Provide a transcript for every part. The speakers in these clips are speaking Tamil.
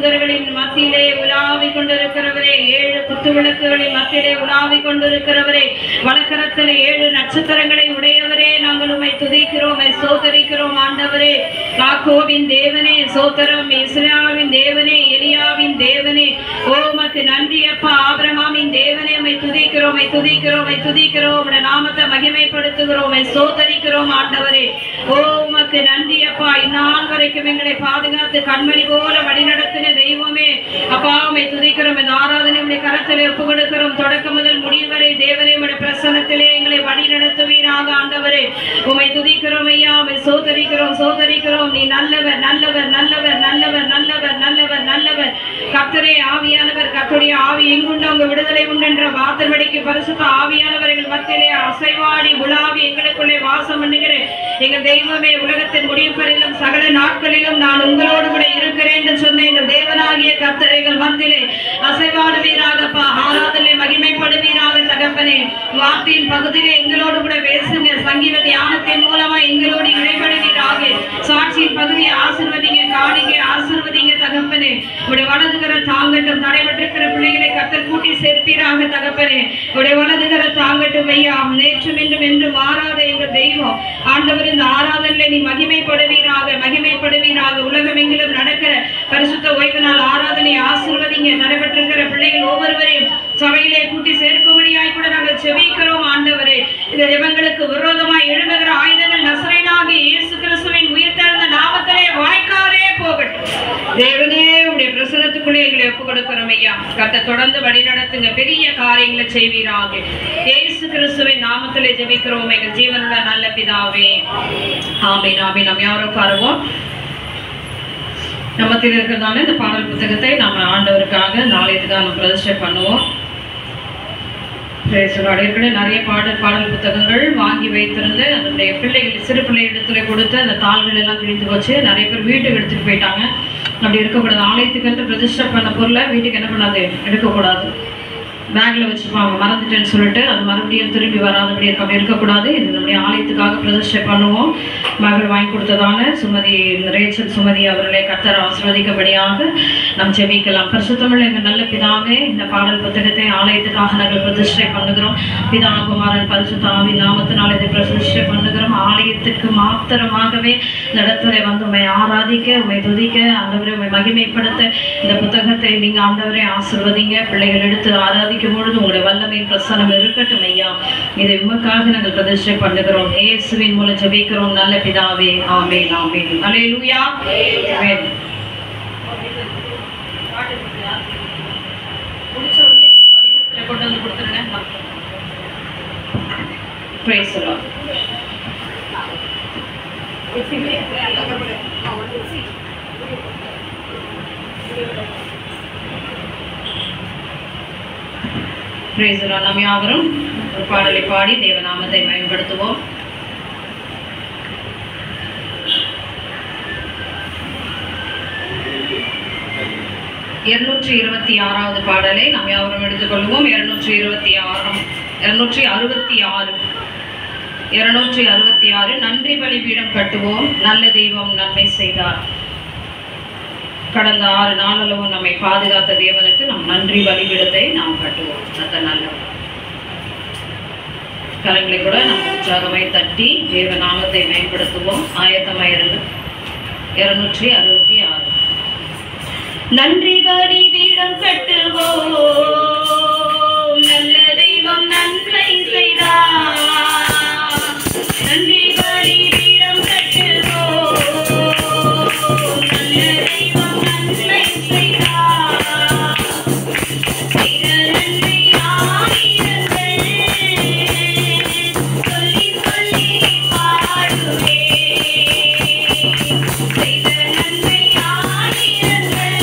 தூதர்களின் மத்தியிலே உலாவிக் கொண்டிருக்கிறவரே, 7 குத்துவிளக்குகளின் மத்தியிலே உலாவிக் கொண்டிருக்கிறவரே, வலக்கரத்திலே 7 நட்சத்திரங்களை உடையவரே, நாங்கள் உம்மை துதிக்கிறோம், சோதரிக்கிறோம். ஆண்டவரே, யாக்கோபின் தேவனே சோதரம், இஸ்ராயேலின் தேவனே, எலியாவின் தேவனே, உமக்கு நன்றி அப்பா. ஆபிரகாமின் தேவனே, உம்மை துதிக்கிறோம், துதிக்கிறோம், துதிக்கிறோம். உம்முடைய நாமத்தை மகிமைப்படுத்துகிறோம், சோதரிக்கிறோம். ஆண்டவரே, உமக்கு நன்றி அப்பா. இந்நாள் வரைக்கும் எங்களை பாதுகாத்து கண்மணி போல வழிநடத்தின தெய்வமே அப்பா, உம்மை துதிக்கிறோம். இந்த ஆராதனை உம்முடைய கரத்திலே ஒப்புக் கொடுக்கிறோம். தொடக்கம் முதல் முடிவு வரை தேவனே உம்முடைய பிரசன்னத்திலே எங்களை வழி நடத்துவீராக. ஆண்டவரே, உம்மை துதிக்கிறோம் ஐயா, உம்மை சோதரிக்கிறோம், சோதரிக்கிறோம். நீ நல்லவர், நல்லவர், நல்லவர், நல்லவர், நல்லவர், நல்லவர், நல்லவர். கர்த்தரே ஆவியானவர், கர்த்தருடைய ஆவி எங்குண்டு அங்கு விடுதலை உண்டு என்ற வார்த்தைக்கு பரிசுத்த ஆவியானவர்கள் மத்தியிலே அசைவாடி உலாவி எங்களுக்குள்ளே வாசம் பண்ணுகிற எங்கள் தெய்வமே, உலகத்தின் முடிவு பெறும் சகல நாட்களிலும் நான் உங்களோடு கூட இருக்கிறேன் என்று சொன்ன எங்கள் தேவனாகிய கர்த்தரைகள் மத்தியிலே அசைவாடுவீராகப்பா. ஆராதனை மகிமைப்படுவீராக தகப்பனே. வார்த்தையின் பகுதியிலே எங்களோடு கூட பேசுங்க. சங்கீத தியானத்தின் மூலமா எங்களோடு இடைபடுவீராக. சாட்சியின் பகுதியை ஆசீர்வதிங்க, காணிக்கை ஆசீர்வதிங்க தகப்பனே. உடைய வலதுகர தாங்கட்டும். தடைபட்டிருக்கிற பிள்ளைகளை கர்த்தர் கூட்டி சேர்ப்பீராக தகப்பனே. உடைய வலதுகர தாங்கட்டும் ஐயா. நேற்றும் இன்றும் என்று மாறாத எங்கள் தெய்வம் ஆண்டவர், இந்த ஆராதனை நீ மகிமைப்படுவீராக, மகிமைப்படுவீராக. உலகம் எங்கிலும் நடக்கிற பரிசுத்த ஓய்வு நாள் ஆராதனை ஆசீர்வதிங்க. நடைபெற்றிருக்கிற பிள்ளைகள் ஒவ்வொருவரையும் சபையிலே கூட்டி சேர்க்கும்படியாய் கூட நாங்கள் செபிக்கிறோம். ஆண்டவரே, இந்த ஜெபங்களுக்கு விரோதமாய் எழும்புகிற ஆயுதங்கள் நசரேயனாகிய இயேசு கிறிஸ்துவின் உயிர்த்தெழுந்த நாமத்திலே வாய்க்காதே போகட்டும். தேவனே, உடைய பிரசன்னத்துக்குள்ளே எங்களை ஒப்புக் கொடுக்கிறோம் ஐயா. கர்த்தர் தொடர்ந்து வழி நடத்துங்க, பெரிய காரியங்களை செய்வீராக. இயேசு கிறிஸ்துவின் நாமத்திலே ஜெபிக்கிறோம் எங்கள் ஜீவனுள்ள நல்ல பிதாவே, ஆமீன், ஆமீன். நாம் யாரும் உட்காருவோம். நம்ம இருக்கிறதான இந்த பாடல் புத்தகத்தை நம்ம ஆண்டவருக்காக நாளையத்துக்காக நம்ம பிரதிஷ்டை பண்ணுவோம். ஏற்கனவே நிறைய பாடல் புத்தகங்கள் வாங்கி வைத்திருந்து அதனுடைய பிள்ளைகள், சிறு பிள்ளை இடத்துல கொடுத்து அந்த தாள்கள் எல்லாம் கிழித்து வச்சு நிறைய பேர் வீட்டுக்கு எடுத்துட்டு போயிட்டாங்க. அப்படி இருக்கக்கூடாது. ஆலயத்துக்கு பிரதிஷ்டை பண்ண பொருளை வீட்டுக்கு என்ன பண்ணாது, எடுக்கக்கூடாது. பேக்ல வச்சுப்பாங்க, மறந்துட்டேன்னு சொல்லிட்டு அது மறுபடியும் திரும்பி வராதபடி அப்படி இருக்கக்கூடாது. இது நம்முடைய ஆலயத்துக்காக பிரதிஷ்டை பண்ணுவோம். மகள் வாங்கி கொடுத்ததான சுமதி, ரேச்சல் சுமதி அவர்களை கர்த்தர் ஆசீர்வதிக்கபடியாக நாம் ஜெபிக்கலாம். பரிசுத்தமுள்ள எங்கள் நல்ல பிதாவே, இந்த பாடல் புத்தகத்தை ஆலயத்துக்காக நாங்கள் பிரதிஷ்டை பண்ணுகிறோம். பிதா, குமாரன், பரிசுத்த ஆவி நாமத்தினால் இதை பிரதிஷ்டை பண்ணுகிறோம். ஆலயத்துக்கு மாத்திரமாகவே நடத்துவதை வந்து உண்மை ஆராதிக்க, உண்மை துதிக்க, ஆண்டவரை உண்மை மகிமைப்படுத்த இந்த புத்தகத்தை நீங்க ஆண்டவரை ஆசீர்வதிங்க. பிள்ளைகள் எடுத்து ஆராதிக்க பொழுது உங்களுடைய வல்லமையின் பிரசன்னம் இருக்கட்டும் ஐயா. இதை உமக்காக நாங்கள் பிரதிஷ்டை பண்ணுகிறோம். இயேசுவின் மூலம் ஜெபிக்கிறோம் நல்ல பிதாவே, ஆமென், ஆமென். அல்லேலூயா, ஆமென். கொண்டு வந்து கொடுத்துருங்க. Price the Lord. Praise the Lord. நாம் யாவரும் ஒரு பாடலை பாடி தேவநாமத்தை மகிமைப்படுத்துவோம். இருநூற்றி 26வது பாடலை நாம் யாவரும் எடுத்துக்கொள்வோம். 266 நன்றி பலிபீடம் கட்டுவோம், நல்ல தெய்வம் நன்மை செய்தார். கடந்த 6 நாளளவும் நம்மை பாதுகாத்த தேவனுக்கு நம் நன்றி பலிபீடத்தை நாம் கட்டுவோம். நல்ல கரங்களை கூட நம்ம உற்சாகமாய் தட்டி தேவ நாமத்தை மேம்படுத்துவோம். ஆயத்தமாயிருந்து 266 நன்றி பலிபீடம் கட்டுவோம், நல்ல தெய்வம் நன்மை செய்தார். நன்றி பலிபீடம் கட்டுவோம், நல்ல தெய்வம் நன்மை செய்தார். செய்த நன்மை ஆயிரங்கள் சொல்லி சொல்லி பாடுவேன். செய்த நன்மை ஆயிரங்கள்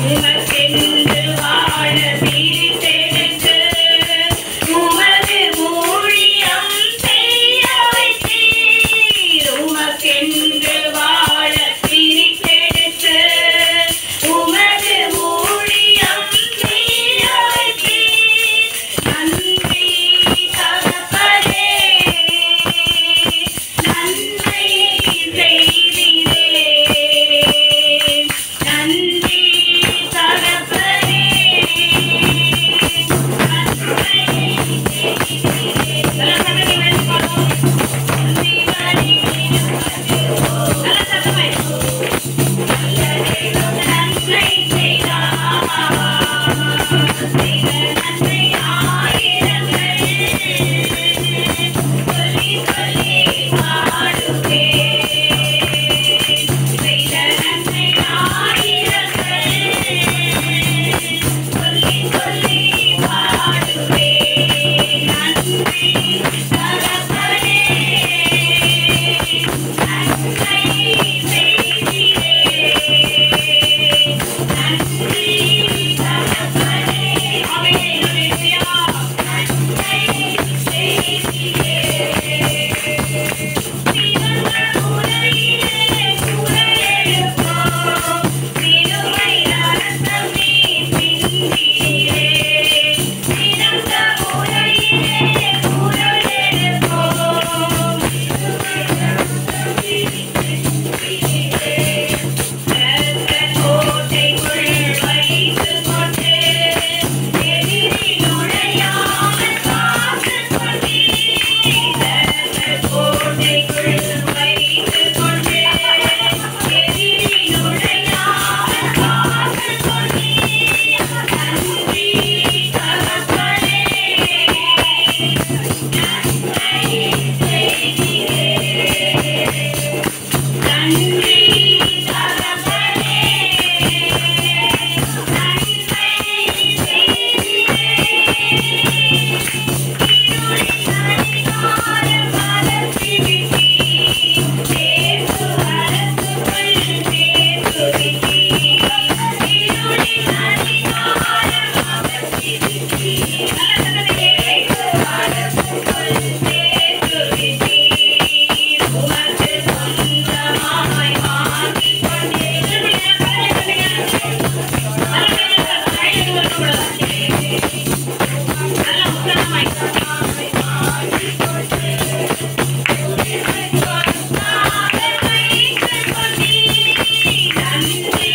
உமக்கென்று வாழ பிரித்தெடுத்து உமது ஊழியம் செய்ய வைத்தீர். உமக்கென்று வாழ பிரித்தெடுத்து உமது ஊழியம் செய்ய வைத்தீர். நன்றி தகப்பனே, நன்மை செய்தீரே. நன்றி தகப்பனே, நன்மை செய்தீரே. நல்ல சத்தத்தை வைத்து பாடுவோம். நன்றி நல்ல சத்தமாய் நல்ல தெய்வம் நன்மை செய்தார். செய்த நன்மை ஆயிரங்கள் சொல்லி சொல்லி பாடுவேன். செய்த நன்மை ஆயிரங்கள் சொல்லி சொல்லி பாடுவேன். நன்றி தகப்பனே, நன்மை செய்தீரே. நன்றி தகப்பனே, ஹல்லேலூயா. நன்மை செய்தீரே. சிவந்த உலகிலே குரலெழுப்போம், சிலுவை ரத்தம் நீ சிந்தினீரே. சிவந்த உலகிலே குரலெழுப்போம், சிலுவை ரத்தம் நீ சிந்தினீரே. இரத்த கோட்டைக்குள் வைத்துக் கொண்டு எதிரி நுழையாமல் காத்துக் கொண்டீர். இரத்த கோட்டைக்குள் வைத்துக் கொண்டு எதிரி நுழையாமல் காத்துக் கொண்டீர். நன்றி தகப்பனே, நன்மை செய்தீரே. நன்றி தகப்பனே, நன்மை செய்தீரே. இருளின் அதிகாரம் அகற்றி விட்டீர். இயேசு அரசுக்குள் சேர்த்து விட்டீர். இருளின் அதிகாரம் அகற்றி விட்டீர். நல்ல சத்தத்திலே இயேசு அரசுக்குள் சேர்த்து விட்டீர். உமக்கு சொந்தமாய் மாற்றிக் கொண்டீர். நல்ல கையில் வரக்கூடாது. நல்ல உத்தரமாய் மாற்றிக் கொண்டீர். வைத்துக் கொண்டீர். நன்றி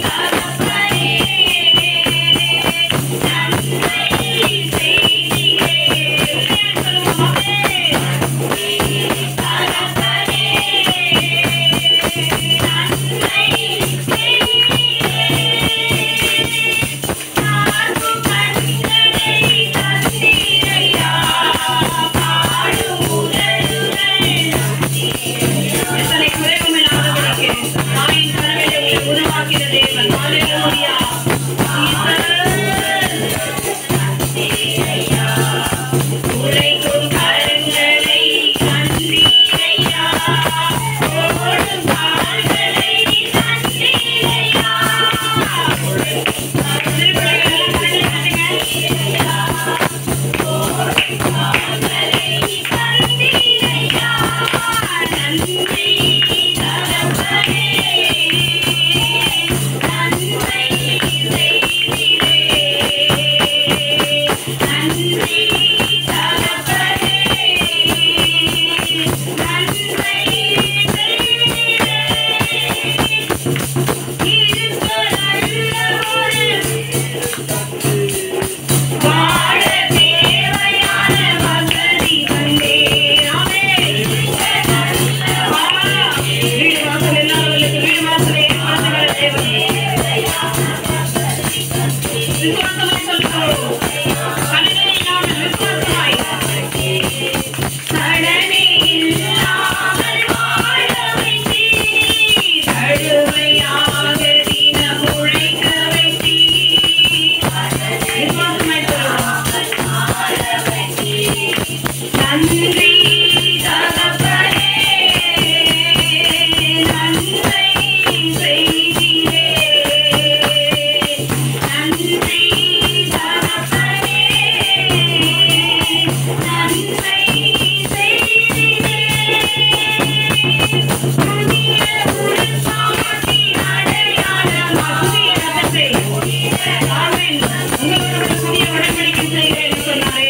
தகப்பனே, நன்மை செய்தீரே. சொல்லுவோம். நன்றி தகப்பனே, நன்மை செய்தீரே. பார்க்கும் கண்களை தந்தீரையா, பாடும் உதடுகள் எத்தனை குறைவும் இல்லாதவருக்கு தாயின் கரங்களை உருவாக்கிற தேவன். ஹல்லேலூயா. நன்றீரையா, உரைக்கும் கரங்களை தந்தீரையா, ஓடும் கால்களை தந்தீரையா. ஓடும் கால்களை தந்தீரையா. நன்றி தகப்பனே, நன்மை செய்தீரே. நன்றி தகப்பனே, நன்மை செய்தீரே. இதுக்கு நல்ல ஒரு வாழ தேவையான வசதி தந்தீர். ஆமென். வீடு வாசல் இல்லாதவர்களுக்கு வீடு வாசலை ஏற்படுத்துகிற தேவன். விசுவாசமாய் சொல்கிறோம். கடனே இல்லாமல் விசுவாசமாய். கடனே இல்லாமல் வாழ வைத்தீர். கடுமையாக தினம் உழைக்க வைத்தீர். விசுவாசமாய் சொல்கிறோம். நன்றி தகப்பனே, நன்மை செய்தீரே. ஆமென். உங்களோடு புதிய உடன்படிக்கை செய்கிறேன் சொன்னாரே.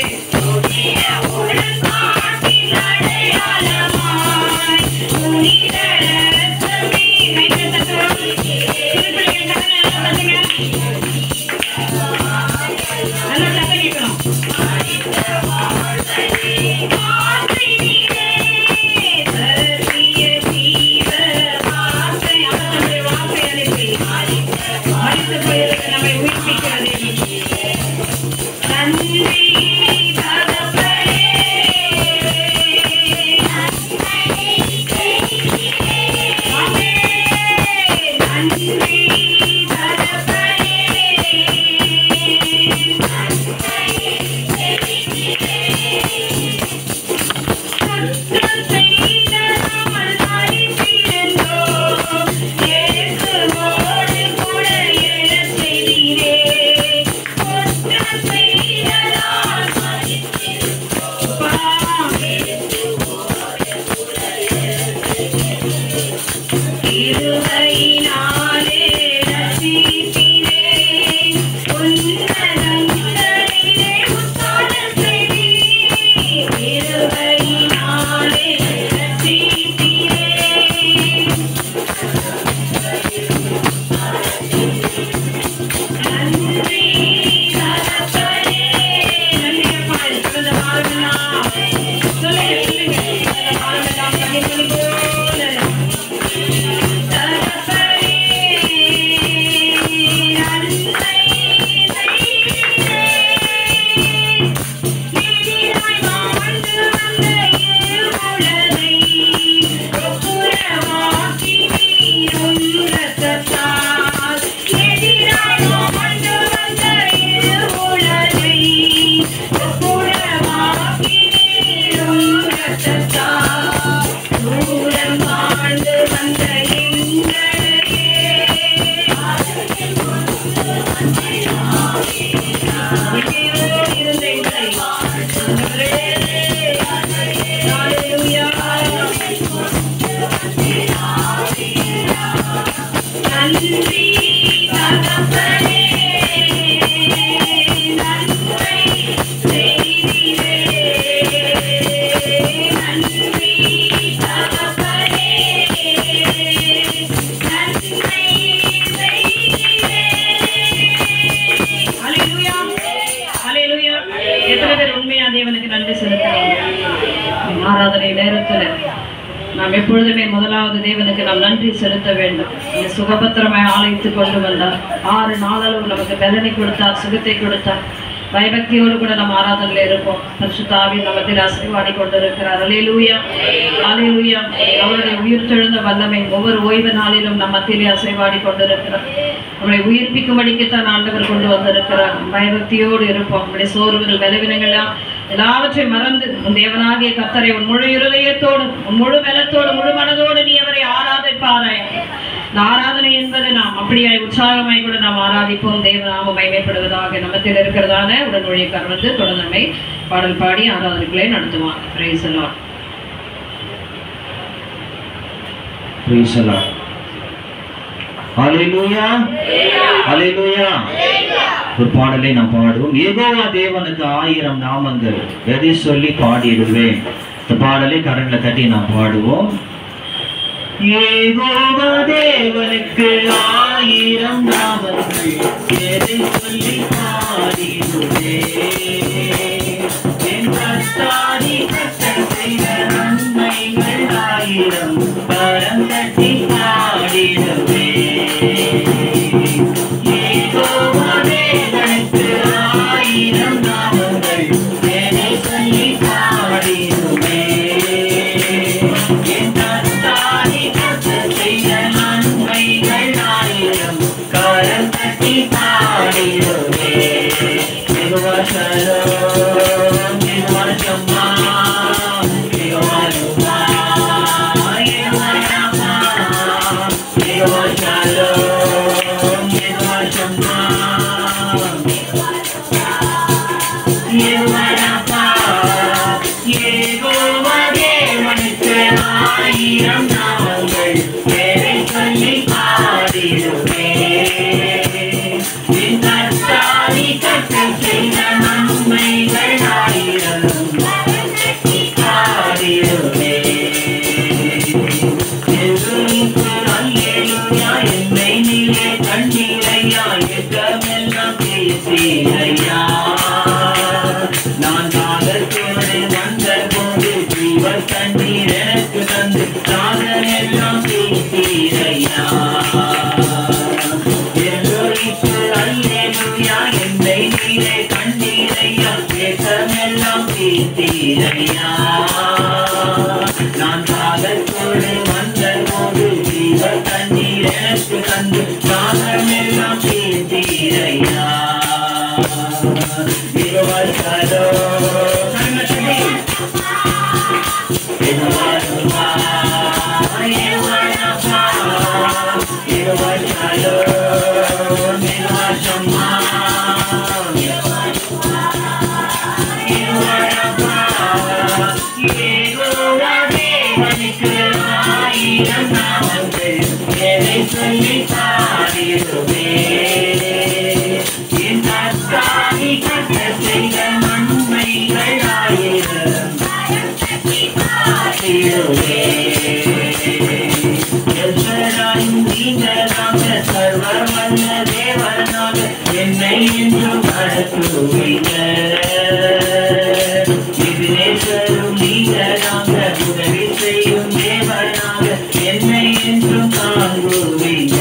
ஆராதனை நேரத்தில் நாம் எப்பொழுதுமே முதலாவது தேவனுக்கு நாம் நன்றி செலுத்த வேண்டும். இந்த சுகபத்திரமாய் ஆலயத்துக்கு கொண்டு வந்தார், 6 நாளளவு நமக்கு பலனை கொடுத்தார், சுகத்தை கொடுத்தார். பயபக்தியோடு கூட நம்ம ஆராதனையில் இருப்போம். பரிசுத்த ஆவியின் நாமத்தில் ஆசீர்வாடி கொண்டிருக்கிறார். அல்லேலூயா, அல்லேலூயா. அவருடைய உயிர்த்தெழுந்த வல்லமை ஒவ்வொரு ஓய்வு நாளிலும் நம் மத்தியிலே ஆசீர்வாடி கொண்டிருக்கிறார். நம்மளை உயிர்ப்பிக்கும்படிக்குத்தான் ஆண்டவர் கொண்டு வந்திருக்கிறார். பயபக்தியோடு இருப்போம். நம்முடைய சோர்வுகள், பலவீனங்கள்லாம் எல்லாவற்றையும் மறந்து உன் தேவனாகிய கர்த்தரை உன் முழு இருதயத்தோடு, உன் முழு பலத்தோடு, முழு மனதோடு நீ அவரை ஆராதிப்பாராய். இந்த ஆராதனை என்பது நாம் அப்படியாய் உற்சாகமாய் கூட நாம் ஆராதிப்போம். தேவநாமம் மகிமைப்படுவதாக. நம்மத்தில் இருக்கிறதான உடன் ஊழியக்காரர் வந்து தொடர்ந்து பாடல் பாடி ஆராதனைகளை நடத்துவாங்க. Praise the Lord. Praise the Lord. Hallelujah, hallelujah. ஒரு பாடலை நாம் பாடுவோம். யெகோவா தேவனுக்கு 1000 நாமங்கள், எதை சொல்லி பாடிடுவேன். இந்த பாடலை கரங்களை தட்டி நாம் பாடுவோம். யெகோவா தேவனுக்கு 1000 நாமங்கள், எதை சொல்லி பாடிடுவேன். என் கர்த்தாதி கர்த்தர் செய்த நன்மைகள் 1000, கரம் தட்டி பாடிடுவேன். யெகோவா தேவனுக்கு 1000 நாமங்கள், எதை சொல்லி பாடிடுவேன். என் கர்த்தாதி கர்த்தர் செய்த நன்மைகள் 1000, கரம் தட்டி பாடிடுவேன். Jehovah Shalom, Jehovah Shammah, Jehovah ருமா, யெகோவா ராமா, Jehovah Shalom, Jehovah Shammah, Jehovah ராமா. யெகோவா தேவனுக்கு 1000 நாமங்கள், எதை சொல்லி பாடிடுவேன். என் தீர்த்தீரையா. நான் தாகத்தோடு வந்த போது ஜீவ தண்ணீர் எனக்கு தந்து தாகம் எல்லாம் தீர்த்தீரையா. எல்லோரிக்கு அல்லேலூயா, என்னை நீரே கண்டீரையா, தேசமெல்லாம் தீர்த்தீரையா. நான் தாகத்தோடு வந்த போது ஜீவ தண்ணீர் எனக்கு தந்து தாகமெல்லாம் தீர்த்தீரையா. இருவசலோ சொல்லி பாடிடுவே. என் அத்தானி கட்ட செய்த நன்மைகள் ஆயிரம் பாடிடுவே. எல்லோராயும் நீங்களாக சர்வ வல்ல தேவனாக என்னை என்றும் நடத்துவீங்க. எபினேசரும் நீங்களாக உதவி செய்யும் தேவனாக என்னை என்றும் தாங்குவீங்க.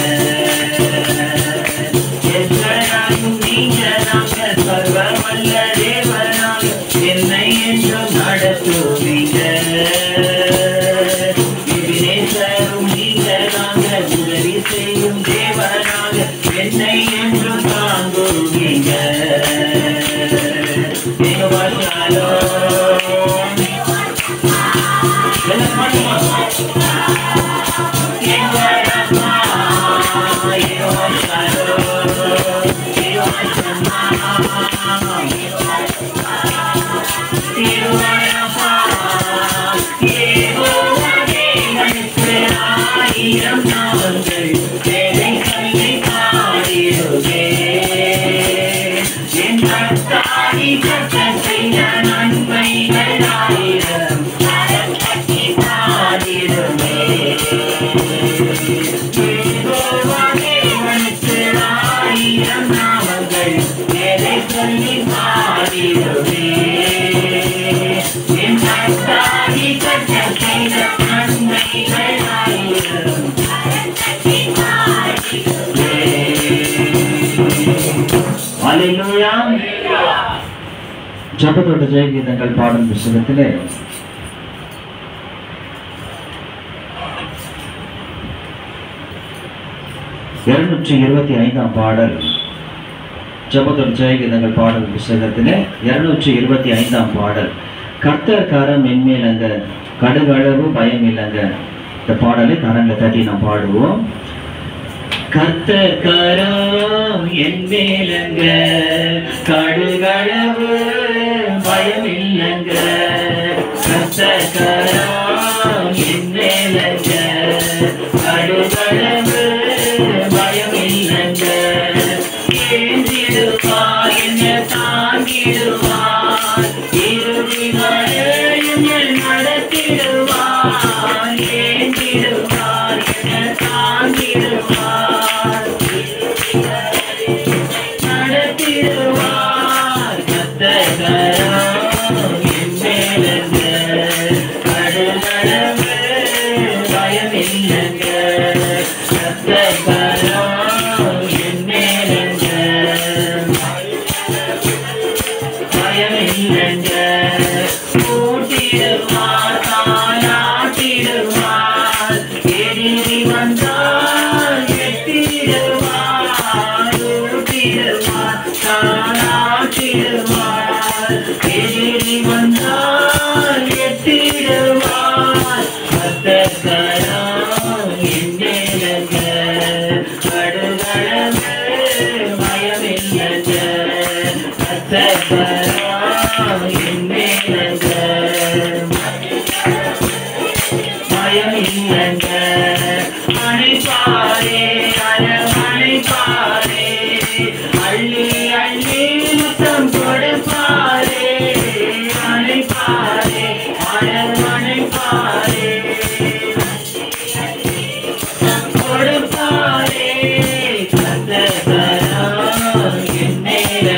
எல்லோராயும் நீங்களாக சர்வ வல்ல தேவனாக என்னை என்றும் நடத்துவீங்க. எபினேசரும் நீங்களாக உதவி செய்யும் தேவனாக என்னை என்றும் தாங்குவீங்க. ஜபத்தோட ஜெயகீதங்கள் பாடும் புத்தகத்திலே 225ஆம் பாடல். ஜபத்தோட ஜெயகீதங்கள் பாடும் புத்தகத்திலே 225ஆம் பாடல். கர்த்தர் கரம் என்மேலங்க, கடுகளவு பயம் இல்லைங்க. இந்த பாடலை கரங்களை தட்டி நாம் பாடுவோம். கர்த்தர் கரம் என்மேலங்க, கடுகளவு பயம் இல்லைங்க. கர்த்தர் கரம் என்மேலங்க, கடுகளவு பயம் இல்லைங்க. ஏந்திடுவார் என்னை தாங்கிடுவார், இறுதி வரை என்னை நடத்திடுவார். ஏந்திடுவார் என்னை தாங்கிடுவார், நடத்திடுவார். கர்த்தர் கரம் என்மேலங்க, கடுகளவு பயம் இல்லைங்க. கர்த்தர் கரம் என்மேலங்க, பயம் இல்லைங்க. கூட்டிடுவார் தாயாட்டிடுவார், எதிரி வந்தால் எட்டிடுவார். ஊட்டிடுவார் தாயாட்டிடுவார், எதிரி வந்தால் எட்டிடுவார். கர்த்தர் கரம் என்மேலங்க, கடுகளவு பயம் இல்லைங்க. கர்த்தர் கரம் என்மேலங்க, பயம் இல்லைங்க. அணைப்பாரே அரவணைப்பாரே, அள்ளி அள்ளி முத்தம் கொடுப்பாரே. அணைப்பாரே அரவணைப்பாரே, கொடுப்பாரே. கர்த்தர் கரம் என்மேலங்க,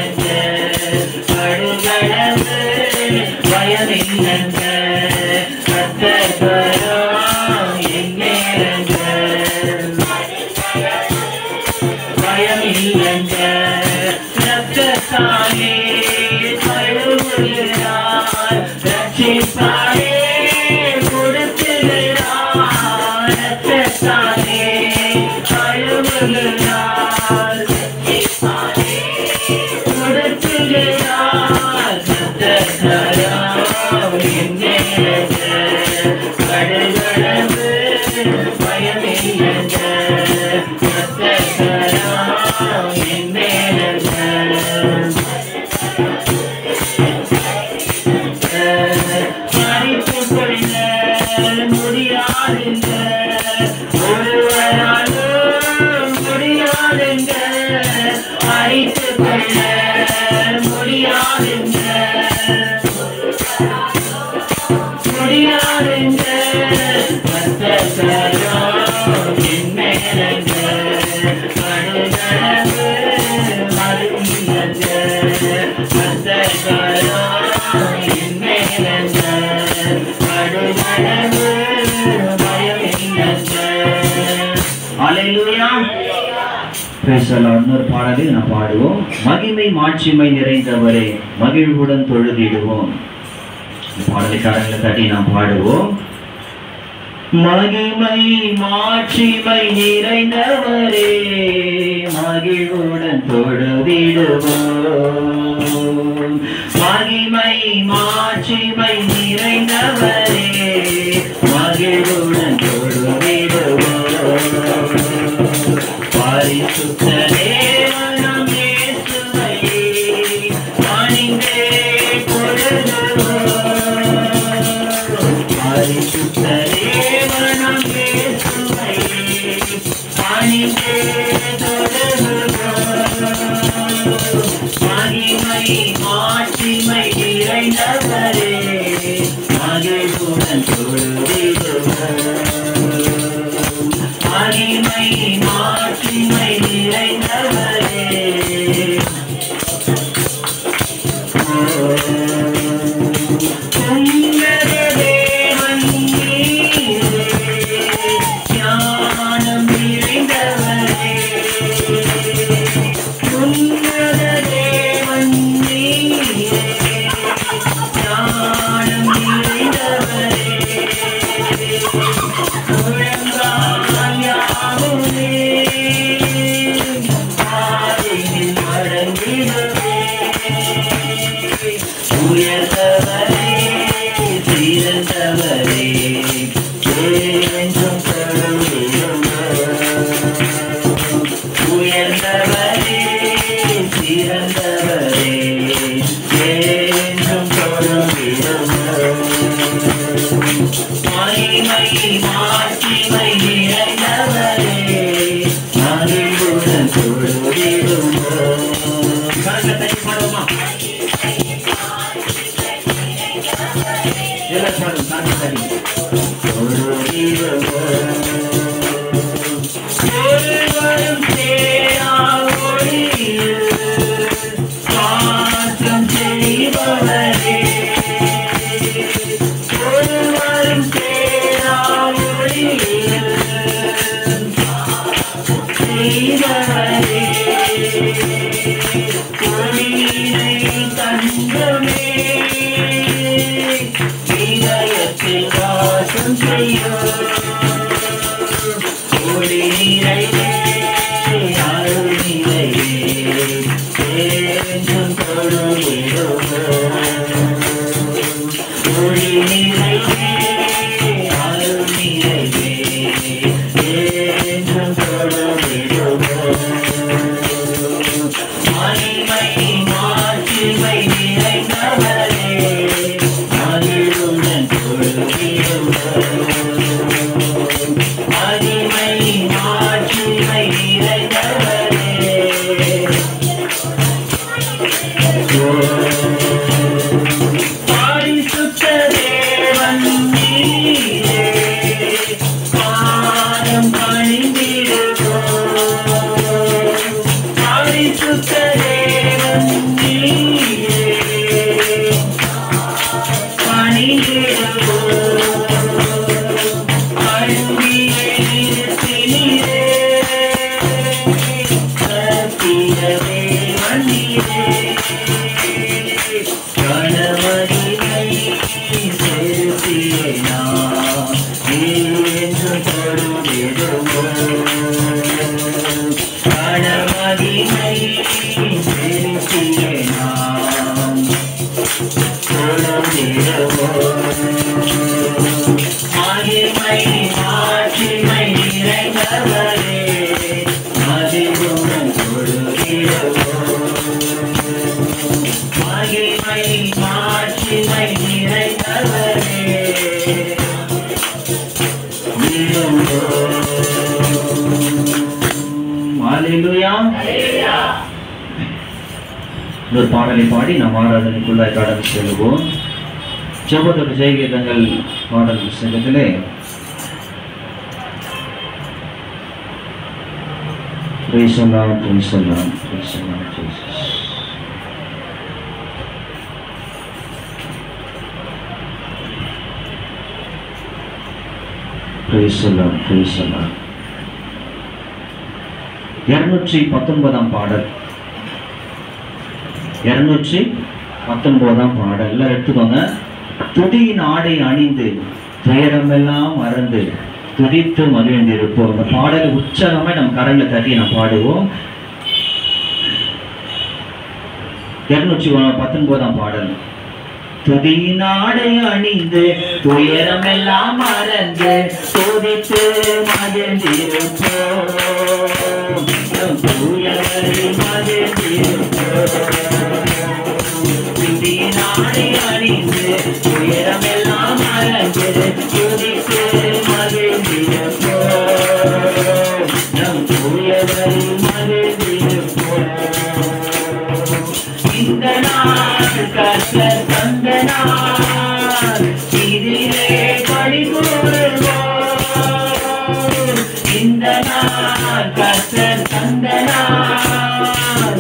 இன்னொரு பாடலை நாம் பாடுவோம். மகிமை மாட்சிமை நிறைந்தவரே மகிழ்வுடன் தொழுதிடுவோம். பாடலை கரங்களை தட்டி நாம் பாடுவோம். மகிமை மாட்சிமை நிறைந்தவரே மகிழ்வுடன் தொழுதிடுவோம். மகிமை மாட்சிமை நிறைந்தவரே மகிழ்வுடன் தொழுதிடுவோம். பரிசுத்த தேவனாம் இயேசுவையே பணிந்தே தொழுதுவோம். பரிசுத்த தேவனாம் இயேசுவையே பணிந்தே தொழுதுவோம். மகிமை மாட்சிமை நிறைந்தவரே மகிழ்வுடன் தொழுதிடுவோம். மகிமை மாட்சிமை நிறைந்தவரே உன்னத தேவன் நீரே ஞானம் நிறைந்தவரே. உன்னத தேவன் நீரே ஞானம் நிறைந்தவரே. உயர்ந்தவரே சிறந்தவரே என்றும் தொழுதிடுவோம். உயர்ந்தவரே சிறந்தவரே என்றும் தொழுதிடுவோம். மகிமை மாட்சிமை நிறைந்தவரே மகிழ்வுடன் தொழுதிடுவோம். கரங்களை பாடுவோமா? ஒருவரும் சேரா ஒளியில் மாற்றம் செய்பவரே. ஒருவரும் சேரா ஒளியில் செய்பவரே. ஒளியினை தங்கமே இதயத்தில் வாசம் செய்யும். ஒளி நிறைவே அருள் நிறைவே என்றும் தொழுதிடுவோம். ஒளி நிறைவே அருள் நிறைவே என்றும் தொழுதிடுவோம். மகிமை மாட்சிமை நிறைந்தவரே மகிழ்வுடன் தொழுதிடுவோம். மகிமை மாட்சிமை நிறைந்தவரே. பரிசுத்த தேவன் நீரே பாதம் பணிந்திடுவோம். பரிசுத்த தேவன் நீரே பணிந்திடுவோம். அன்பியை நிறுத்தினீரே சத்தியமே வந்தீரே. கணவரினை செலுத்தியே நாம் என்று தொழுதிடுவோம். கணவரினை செலுத்தியே நாம் தொழுதிடுவோம். மகிமை மாட்சிமை நிறைந்தவரே மகிழ்வுடன் தொழுதிடுவோம். மகிமை மாட்சிமை நிறைந்தவரே ஹல்லேலூயா. ஒரு பாடலை பாடி நாம் ஆராதனைக்குள்ளாய் கடந்து செல்வோம். ஜெபத்தோடு ஜெயகீதங்கள் பாடல் புத்தகத்திலே Praise the Lord, praise the Lord, praise the Lord Jesus. Praise the Lord, praise the Lord. 219 பாடல். 219 பாடல் எல்லாம் எடுத்துக்கோங்க. துதியின் ஆடை அணிந்து துயரமெல்லாம் மறந்து துதித்து மகிழ்ந்திருப்போம். அந்த பாடலை உற்சாகமா நம்ம கரங்களை தட்டி நாம் பாடுவோம். 219 பாடல். துதியின் ஆடை அணிந்து துயரமெல்லாம் மறந்து துதித்து மகிழ்ந்திருப்போம். துதியின் ஆடை அணிந்து துயரமெல்லாம் மறந்து துதித்து மகிழ்ந்திருப்போம். நம் தூயவரை மகிழ்ந்திருப்போம். இந்த நாள் கர்த்தர் தந்த நாள், இதிலே களி கூறுவோம். இந்த நாள் கர்த்தர் தந்த நாள்,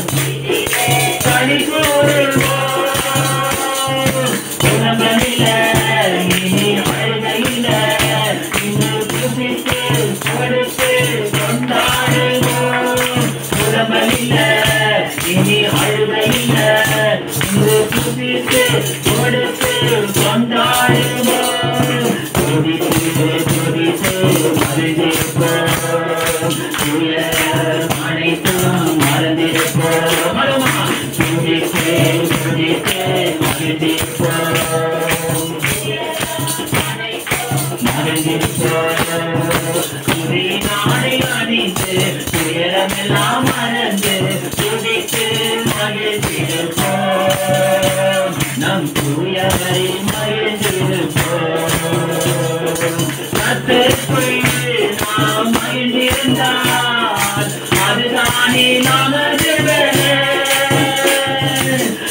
களி கூறுவோம். உலகில இனி அழுகையில இன்று புசித்து கொடுத்து கொண்டாடுவோம். உலகில இனி அழுகையில இன்று புசித்து கொடுத்து கொண்டாடுவோம். துதித்து துதித்து மகிழ்ந்திருப்போம். துயர் அனைத்தும் மறந்திருப்போம். துதித்து துதித்து மகிழ்ந்திருப்போம். துதியினாடை அணிந்து துயரமெல்லாம் மறந்து துதித்து மகிழ்ந்திருப்போம். நம் தூயவரை மகிழ்ந்திருப்போம். கர்த்தருக்குள் நாம் மகிழ்ந்திருந்தால் அதுதானே நமது பலன்.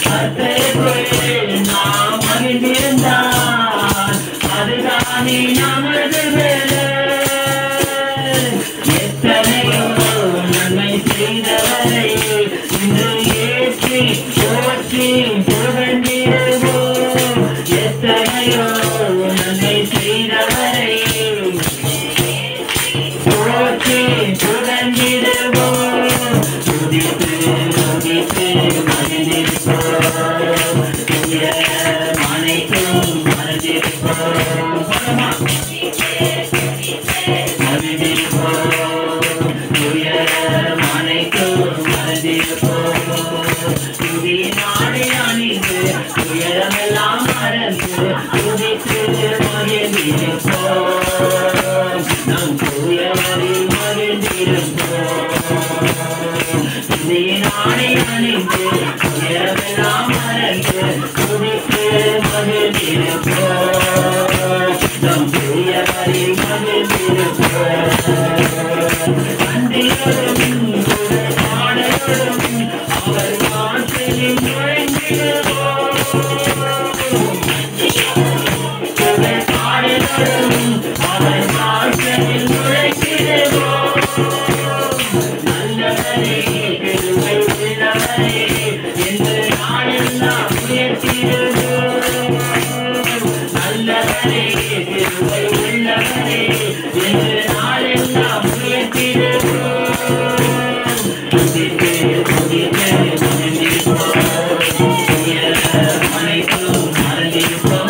கர்த்தருக்குள் நாம் மகிழ்ந்திருந்தால் அதுதானே நமது பலன். எத்தனையோ நன்மை செய்தவரை இன்று ஏற்றி போற்றி புகழ்ந்திடுவோம். எத்தனையோ நன்மை செய்தவரை போற்றி புகழ்ந்திடுவோம். துதித்து துதித்து மகிழ்ந்திருப்போம். துயர் அனைத்தும் மறந்திருப்போம். மகிழ்ந்திருப்போம். துயர் அனைத்தும் மறந்திருப்போம். துதியினாடை அணிந்து துயரமெல்லாம் மறந்து துதித்து மகிழ்ந்திருப்போம். நம் தூயவரில் மகிழ்ந்திருப்போம். துதியினாடை அணிந்து துயரமெல்லாம் மறந்து துதித்து மகிழ்ந்திருப்போம். நம் தூயவரில் மகிழ்ந்திருப்போம். நன்றியோடும் பாடலோடும் அவர் வாசலில் நுழைந்திடுவோம். பாடலோடும் அவர் வாசலில் நுழைந்திடுவோம். நல்லவரே கிருபை உள்ளவரே என்று நாளெல்லாம் உயர்த்திடுவோம். நல்லவரே கிருபை உள்ளவரே என்று நாளெல்லாம் உயர்த்திடுவோம். துதித்து துதித்து மகிழ்ந்திருப்போம். துயர் அனைத்தும் மறந்திருப்போம்.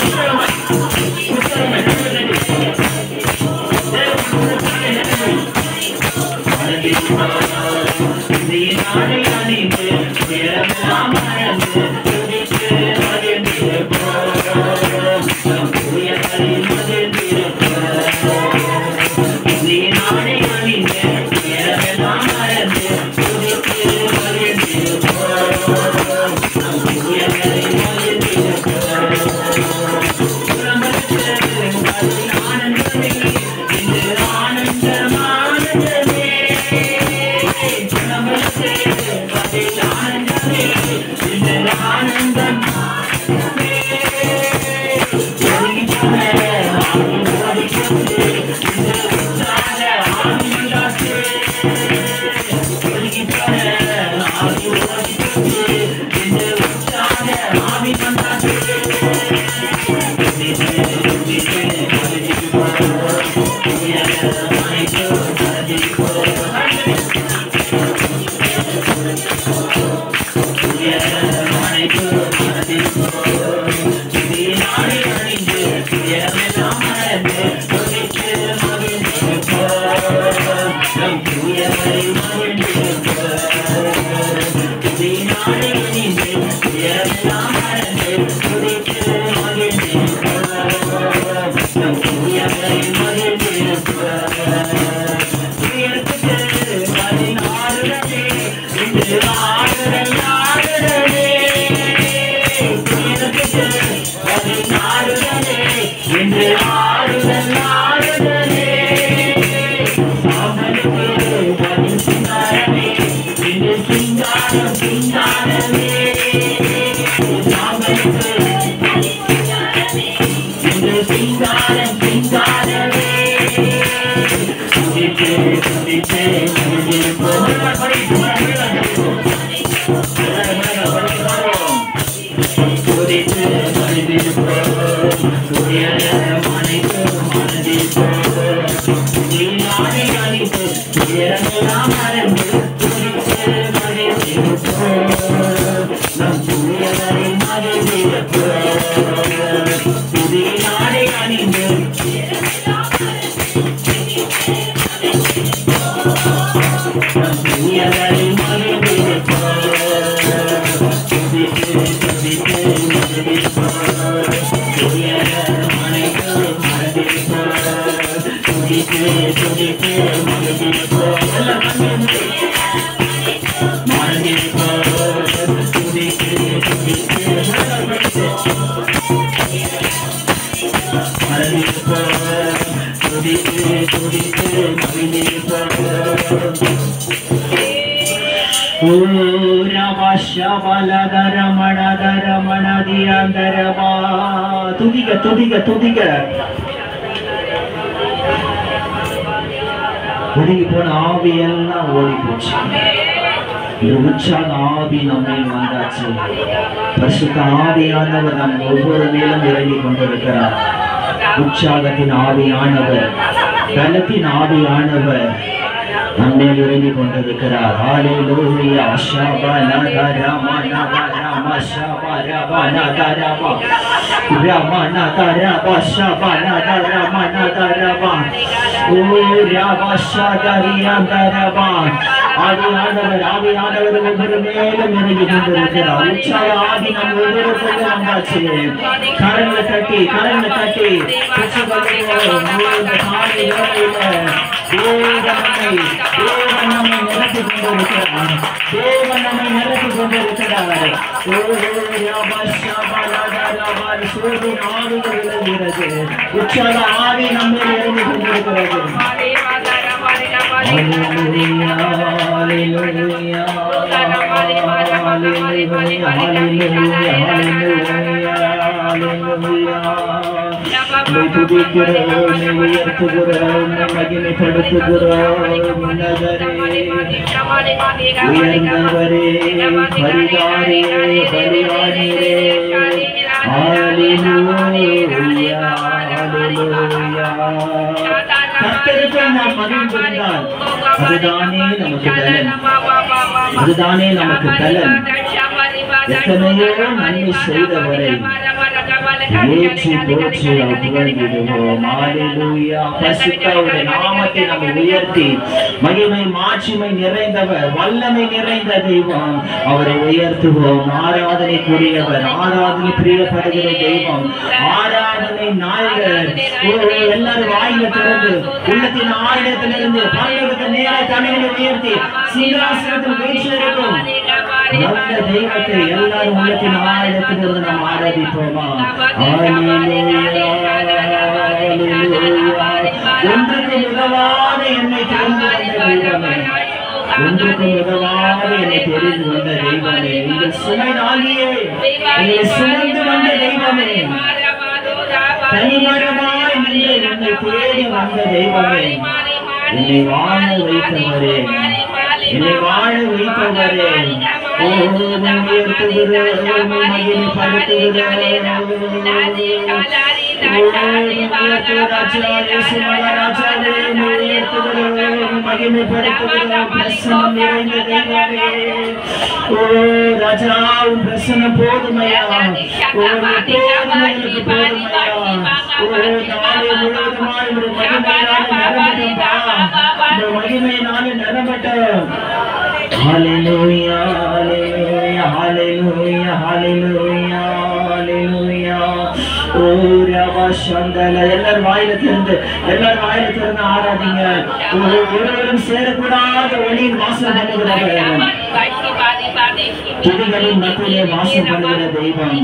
துதியினாடை அணிந்து துயரமெல்லாம் மறந்து துதித்து மகிழ்ந்திருப்போம். நம் தூயவரில் மகிழ்ந்திருப்போம். துதியினாடை அணிந்து துயரமெல்லாம் மறந்து துதித்து மகிழ்ந்திருப்போம். நம் தூயவரில் மகிழ்ந்திருப்போம். ஆனந்தமே இன்று ஆனந்தமானந்தமே. ஆனந்தமே இன்று துதிக்க துதிக்க துதிக்க. ஒடுங்கி போன ஆவி எல்லாம் ஓடி போச்சு. இந்த உற்சாக ஆவி நம்மை வந்தாச்சு. பரிசுத்த ஆவியானவர் நம் ஒவ்வொரு மேலும் இறங்கி கொண்டிருக்கிறார். உற்சாகத்தின் ஆவியானவர், பலத்தின் ஆவியானவர் நம்மேல் இறங்கி கொண்டிருக்கிறார். ஹல்லேலூயா. ஷபனா கரமா நகரமா ஷபரபா நகரமா ரமனா கரபா ஷபனா கரமா நகரமா ஓ ரபா ஷகரியாந்தரபா. ஆவியானவர் ஒவ்வொரு மேலும் இறங்கி கொண்டிருக்கிறார். உற்சாக ஆவி நம் ஒவ்வொருவருக்கும் வந்தாச்சு. கரங்களை தட்டி தேவன் நம்மை நிரப்பி கொண்டிருக்கிறார். உற்சாக ஆவி நம்மை இறங்கி கொண்டிருக்கிறது. அதுதானே நமக்கு பலன். எத்தனையோ நன்மை செய்தவரை ஏற்றி போற்றி புகழ்ந்திடுவோம். ஹல்லேலூயா. பரிசுத்தருடைய நாமத்தை நம்மை உயர்த்தி மகிமை மாட்சிமை நிறைந்தவர், வல்லமை நிறைந்த தெய்வம், அவரை உயர்த்துவோம். ஆராதனைக்குரியவர், ஆராதனை பிரியப்படுகிற தெய்வம், ஆராதனை நாயகர். எல்லாரும் வாயில திறந்து உள்ளத்தின் ஆழத்திலிருந்து பரலோகத்தை நேர தலைகளை உயர்த்தி சிங்காசனத்தில் வீற்றிருக்கும் நல்ல தெய்வத்தை எல்லாரும் உள்ளத்தின் ஆழத்திலிருந்து நாம் ஆராதிப்போமா? ஒன்றுக்கு உதவாத என்னை தெரிந்து வந்த தெய்வமே, ஒன்றுக்கும் உதவாத என்னை தெரிந்து வந்த தெய்வமே, எங்கள் சுமை நாளியே என்னை சுமந்து வந்த தெய்வமே, தனிமரமாய் நின்று என்னை தேடி வந்த தெய்வமே, என்னை வாழ வைத்தவரே, என்னை வாழ வைத்தவரே, உயர்த்துகிறோம், மகிமைப்படுத்துகிறோம். பிரசனம் நிறைந்த தெய்வமே, ஓ ராஜா உன் பிரசனம் போதுமையா, ஓ போதுமைக்கு போதுமையா, ஓ நாளை முழுவதுமாய் ஒரு மகிமையினாலே நிரம்பட்டும். Hallelujah, hallelujah, hallelujah, hallelujah, hallelujah. எல்லாரும் வாயில திறந்து ஆராதிங்க. ஒருவரும் சேரக்கூடாத ஒளியின் வாசம் பண்ணுகிறவர், துதிகளின் மத்தியிலே வாசம் பண்ணுகிற தெய்வம்,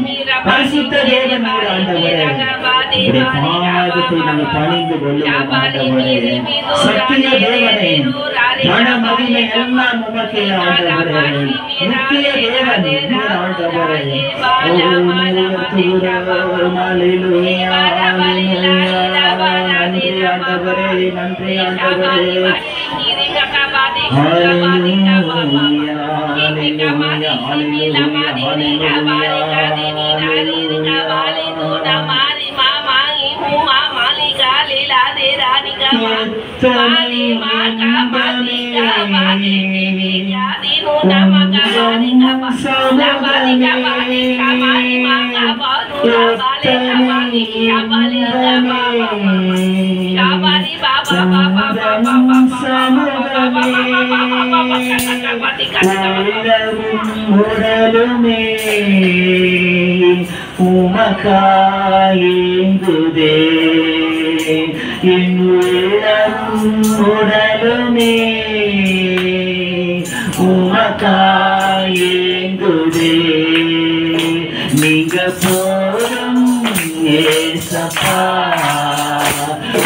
பரிசுத்த தேவன் ஆண்டவரே, பாதத்தை நாங்கள் பணிந்து கொள்ளுவோம். ஆண்டவரே, சத்திய தேவனே, மன மகிமை எல்லாம் உமக்கே ஆண்டவரே, நித்திய தேவன் ஆண்டவரே, நன்றி ஆண்டவரே, நன்றி ஆண்டவரே. உடலுமே உமக்காயுதே, என் உடலுமே உமக்காயுதே, நீங்க போதும் ஏசப்பா,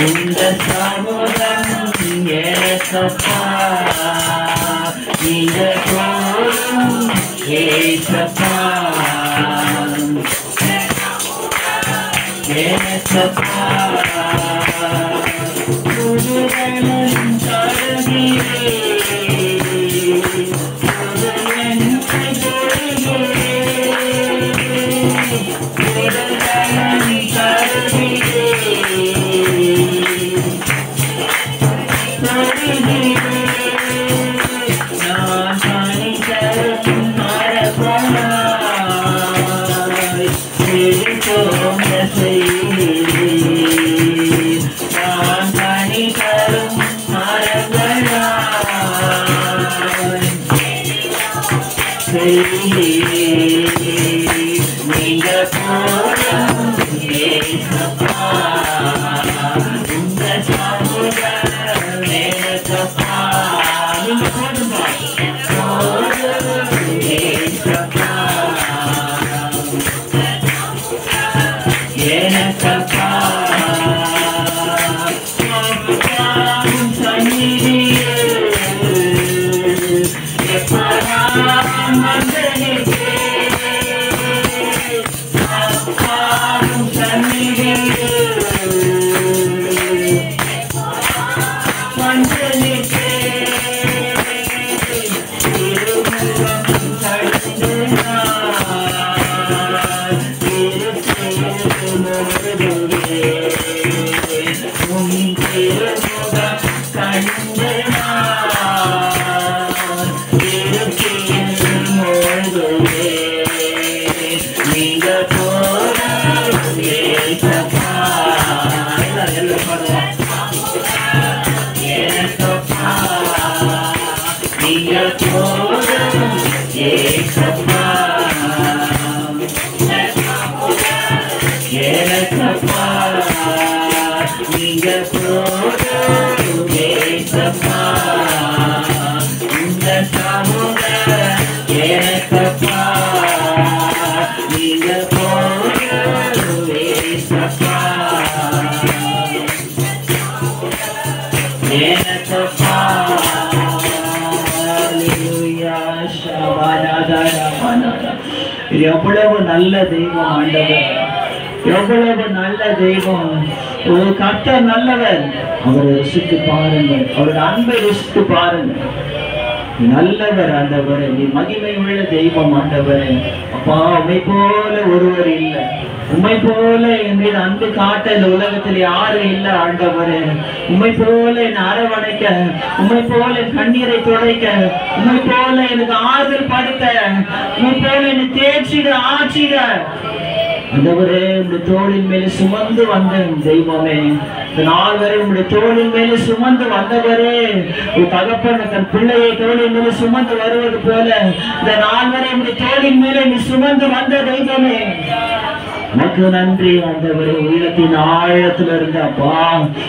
இந்த சமூகம் ஏசப்பா, நீங்க போதும் ஏசப்பா ஏசப்பா புதுவெளியின் தருகிறே புதுவெளியின் தருகிறே புதுவெளியின் தருகிறே நான் பணி தரும் மரபனாய் செழித்தோங்க செய்கிறேன் நான் பணி தரும் மரபனாய் செய்கிறேன் நீங்க போதும் ஏசப்பா உங்க சமுதாயம் ஏசப்பா நீங்க போதும்பா போதும் ஏசப்பா ஏசப்பா பாவம் சந்நிதியில் எப்பராம் வந்தனிப்பே பாவம் சந்நிதியில் வந்தனிப்பே திருமுகம் தடுத்து நான் திருமுருகுவே உன் திருமுகம் கண்டு நான் திருக்கில் மூழ்குவே நீங்க போதும் ஏசப்பா எல்லாம் பாடுவோம் ஏசப்பா நீங்க போதும் ஏசப்பா ஏசப்பா நீங்க போதும் ஏசப்பா உங்க சமுதாயம் ஏசப்பா நீங்க போதும் ஏசப்பா ஏசப்பா அல்லேலூயா ஷபானாதரமனாதா எவ்வளவு நல்ல தெய்வம் ஆண்டவர் எவ்வளவு நல்ல தெய்வம் ஒரு கர்த்தர் நல்லவர் அவரை ருசித்து பாருங்கள் அவருடைய அன்பை ருசித்து பாருங்கள் நல்லவர் ஆண்டவரே நீ மகிமை உள்ள தெய்வம் ஆண்டவரே அப்பா உம்மை போல ஒருவர் இல்லை உம்மை போல என் மீது அன்பு காட்ட இந்த உலகத்தில் யாரும் இல்லை ஆண்டவரே உம்மை போல என்னை அரவணைக்க உம்மை போல கண்ணீரை துடைக்க உம்மை போல எனக்கு ஆறுதல் படுத்த உம்மை போல என்னை தேய்ச்சிட ஆட்சிட ஆண்டவரே உடைய தோளின் மேலே சுமந்து வந்த தெய்வமே இந்த நாள் வரை உடைய தோளின் மேலே சுமந்து வந்தவரே உன் தகப்பன் தன் பிள்ளையை தோளின் மேலே சுமந்து வருவது போல இந்த நாள் வரை உடைய தோளின் மேலே நீ சுமந்து வந்த தெய்வமே உனக்கு நன்றி ஆண்டவரே உள்ளத்தின் ஆழத்துல இருந்த அப்பா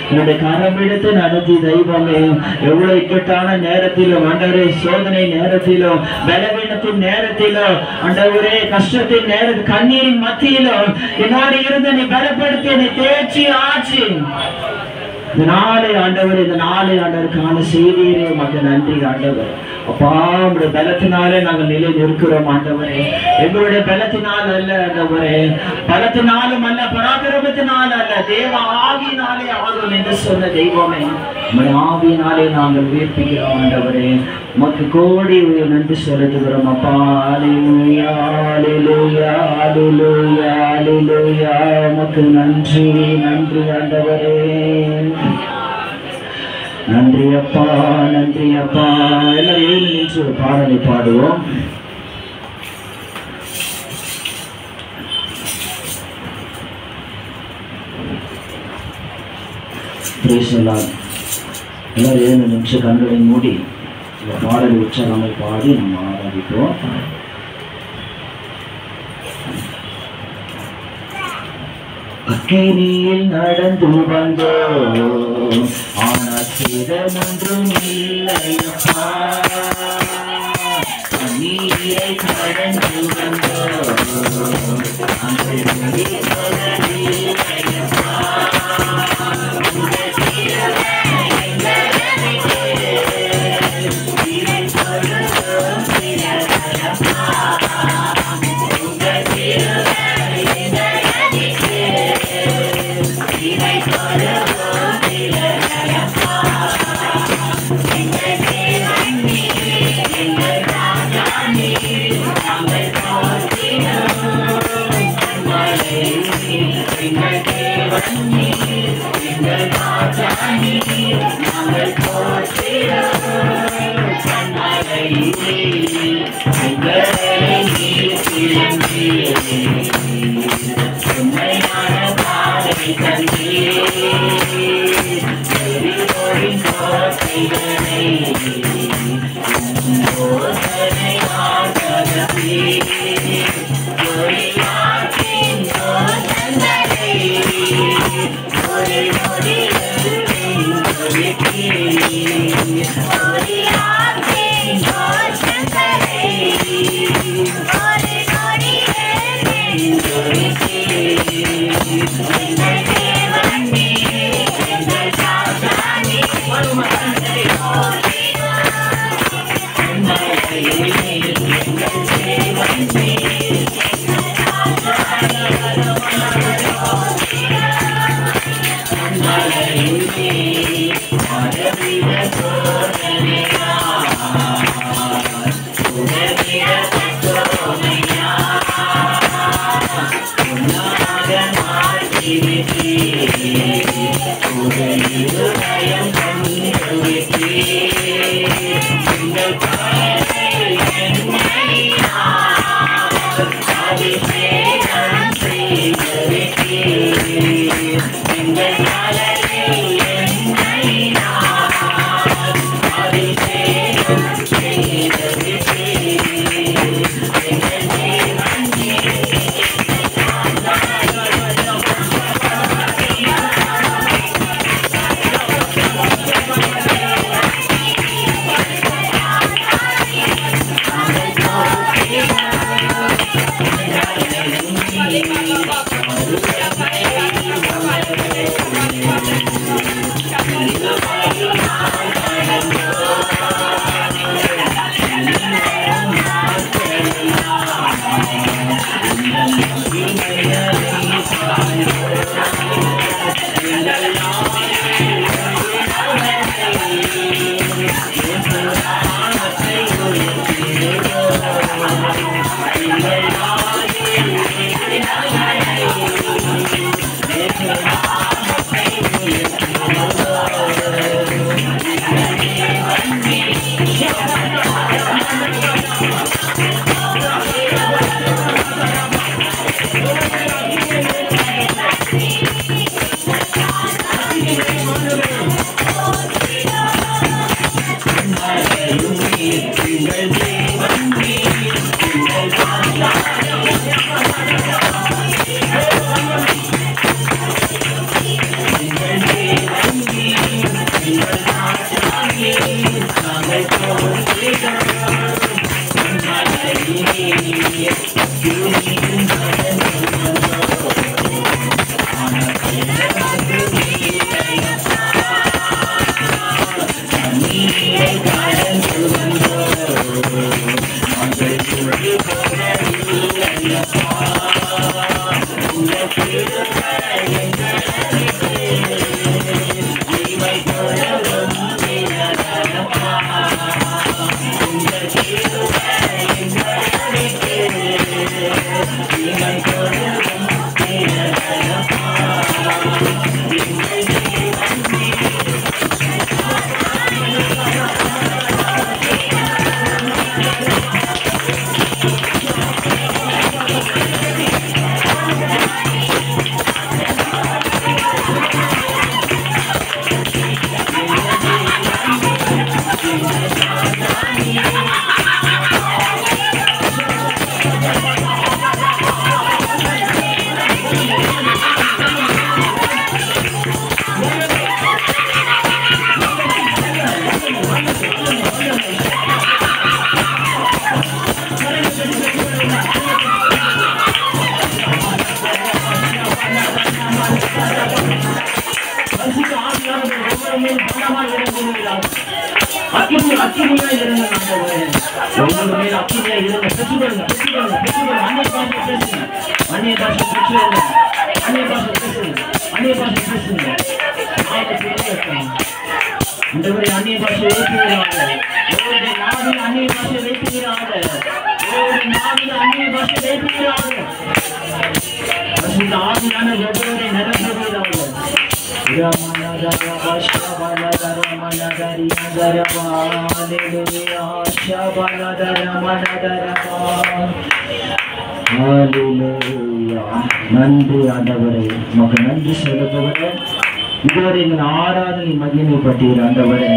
என்னுடைய கரம் எடுத்து நடத்தி தெய்வமே எவ்வளவு இக்கட்டான நேரத்திலும் ஆண்டவரே சோதனை நேரத்திலும் பலவீனத்தின் நேரத்திலும் ஆண்டவரே கஷ்டத்தின் நேரத்தில் கண்ணீரின் மத்தியிலும் என்னோடு இருந்து நீ பலப்படுத்தி என்னை தேய்ச்சி ஆச்சு இந்த நாளை ஆண்டவர் இந்த நாளை ஆண்டவருக்கான செய்தியிலே உமக்கு நன்றி ஆண்டவர் அப்பா உங்களுடைய பலத்தினாலே நாங்கள் நிலை நிற்கிறோம் ஆண்டவரே எங்களுடைய பலத்தினால் அல்ல ஆண்டவரே பலத்தினாலும் அல்ல பராக்கிரமத்தினால் அல்ல தேவ ஆவியினாலே ஆகும் என்று சொன்ன தெய்வமே உங்களுடைய ஆவியினாலே நாங்கள் உயிர்ப்பிக்கிறோம் ஆண்டவரே உமக்கு கோடி நன்றி செலுத்துகிறோம் அப்பா அல்லேலூயா அல்லேலூயா அல்லேலூயா அல்லேலூயா உமக்கு நன்றி நன்றி ஆண்டவரே நன்றி அப்பா நன்றி அப்பா எல்லாரும் எழுந்து நின்று ஒரு பாடலை பாடுவோம் எல்லாரும் எழுந்து நின்று கண்களை மூடி இந்த பாடலை உற்சாகமாய் பாடி நம்ம ஆராதிப்போம் அக்கினியில் நடந்து வந்தோம் ஆனால் சேதமொன்றும் இல்லையப்பா நீரை கடந்து வந்தோம் அந்த இல்லையப்பா உண்மையான பாதை தந்தீர் எரிபொருளின் கோட்டைகளை யோசனையால் தகர்த்தீர் ஒளியாற்றின் தோட்டங்களை ஒரு நொடியில் ஒளித்தீர் ஒளியாற்றின் தோட்டங்களை ஒரு நொடியில் ஒளித்தீர் எங்கள் தேவன் நீர் எங்கள் ராஜா நீர் ஒருவனை ஹalleluya. நன்றி ஆண்டவரே, உமக்கு நன்றி செலுத்துகிறோம். இதுவரை எங்கள் ஆராதனை மகிமைப்பட்டீர் ஆண்டவரே.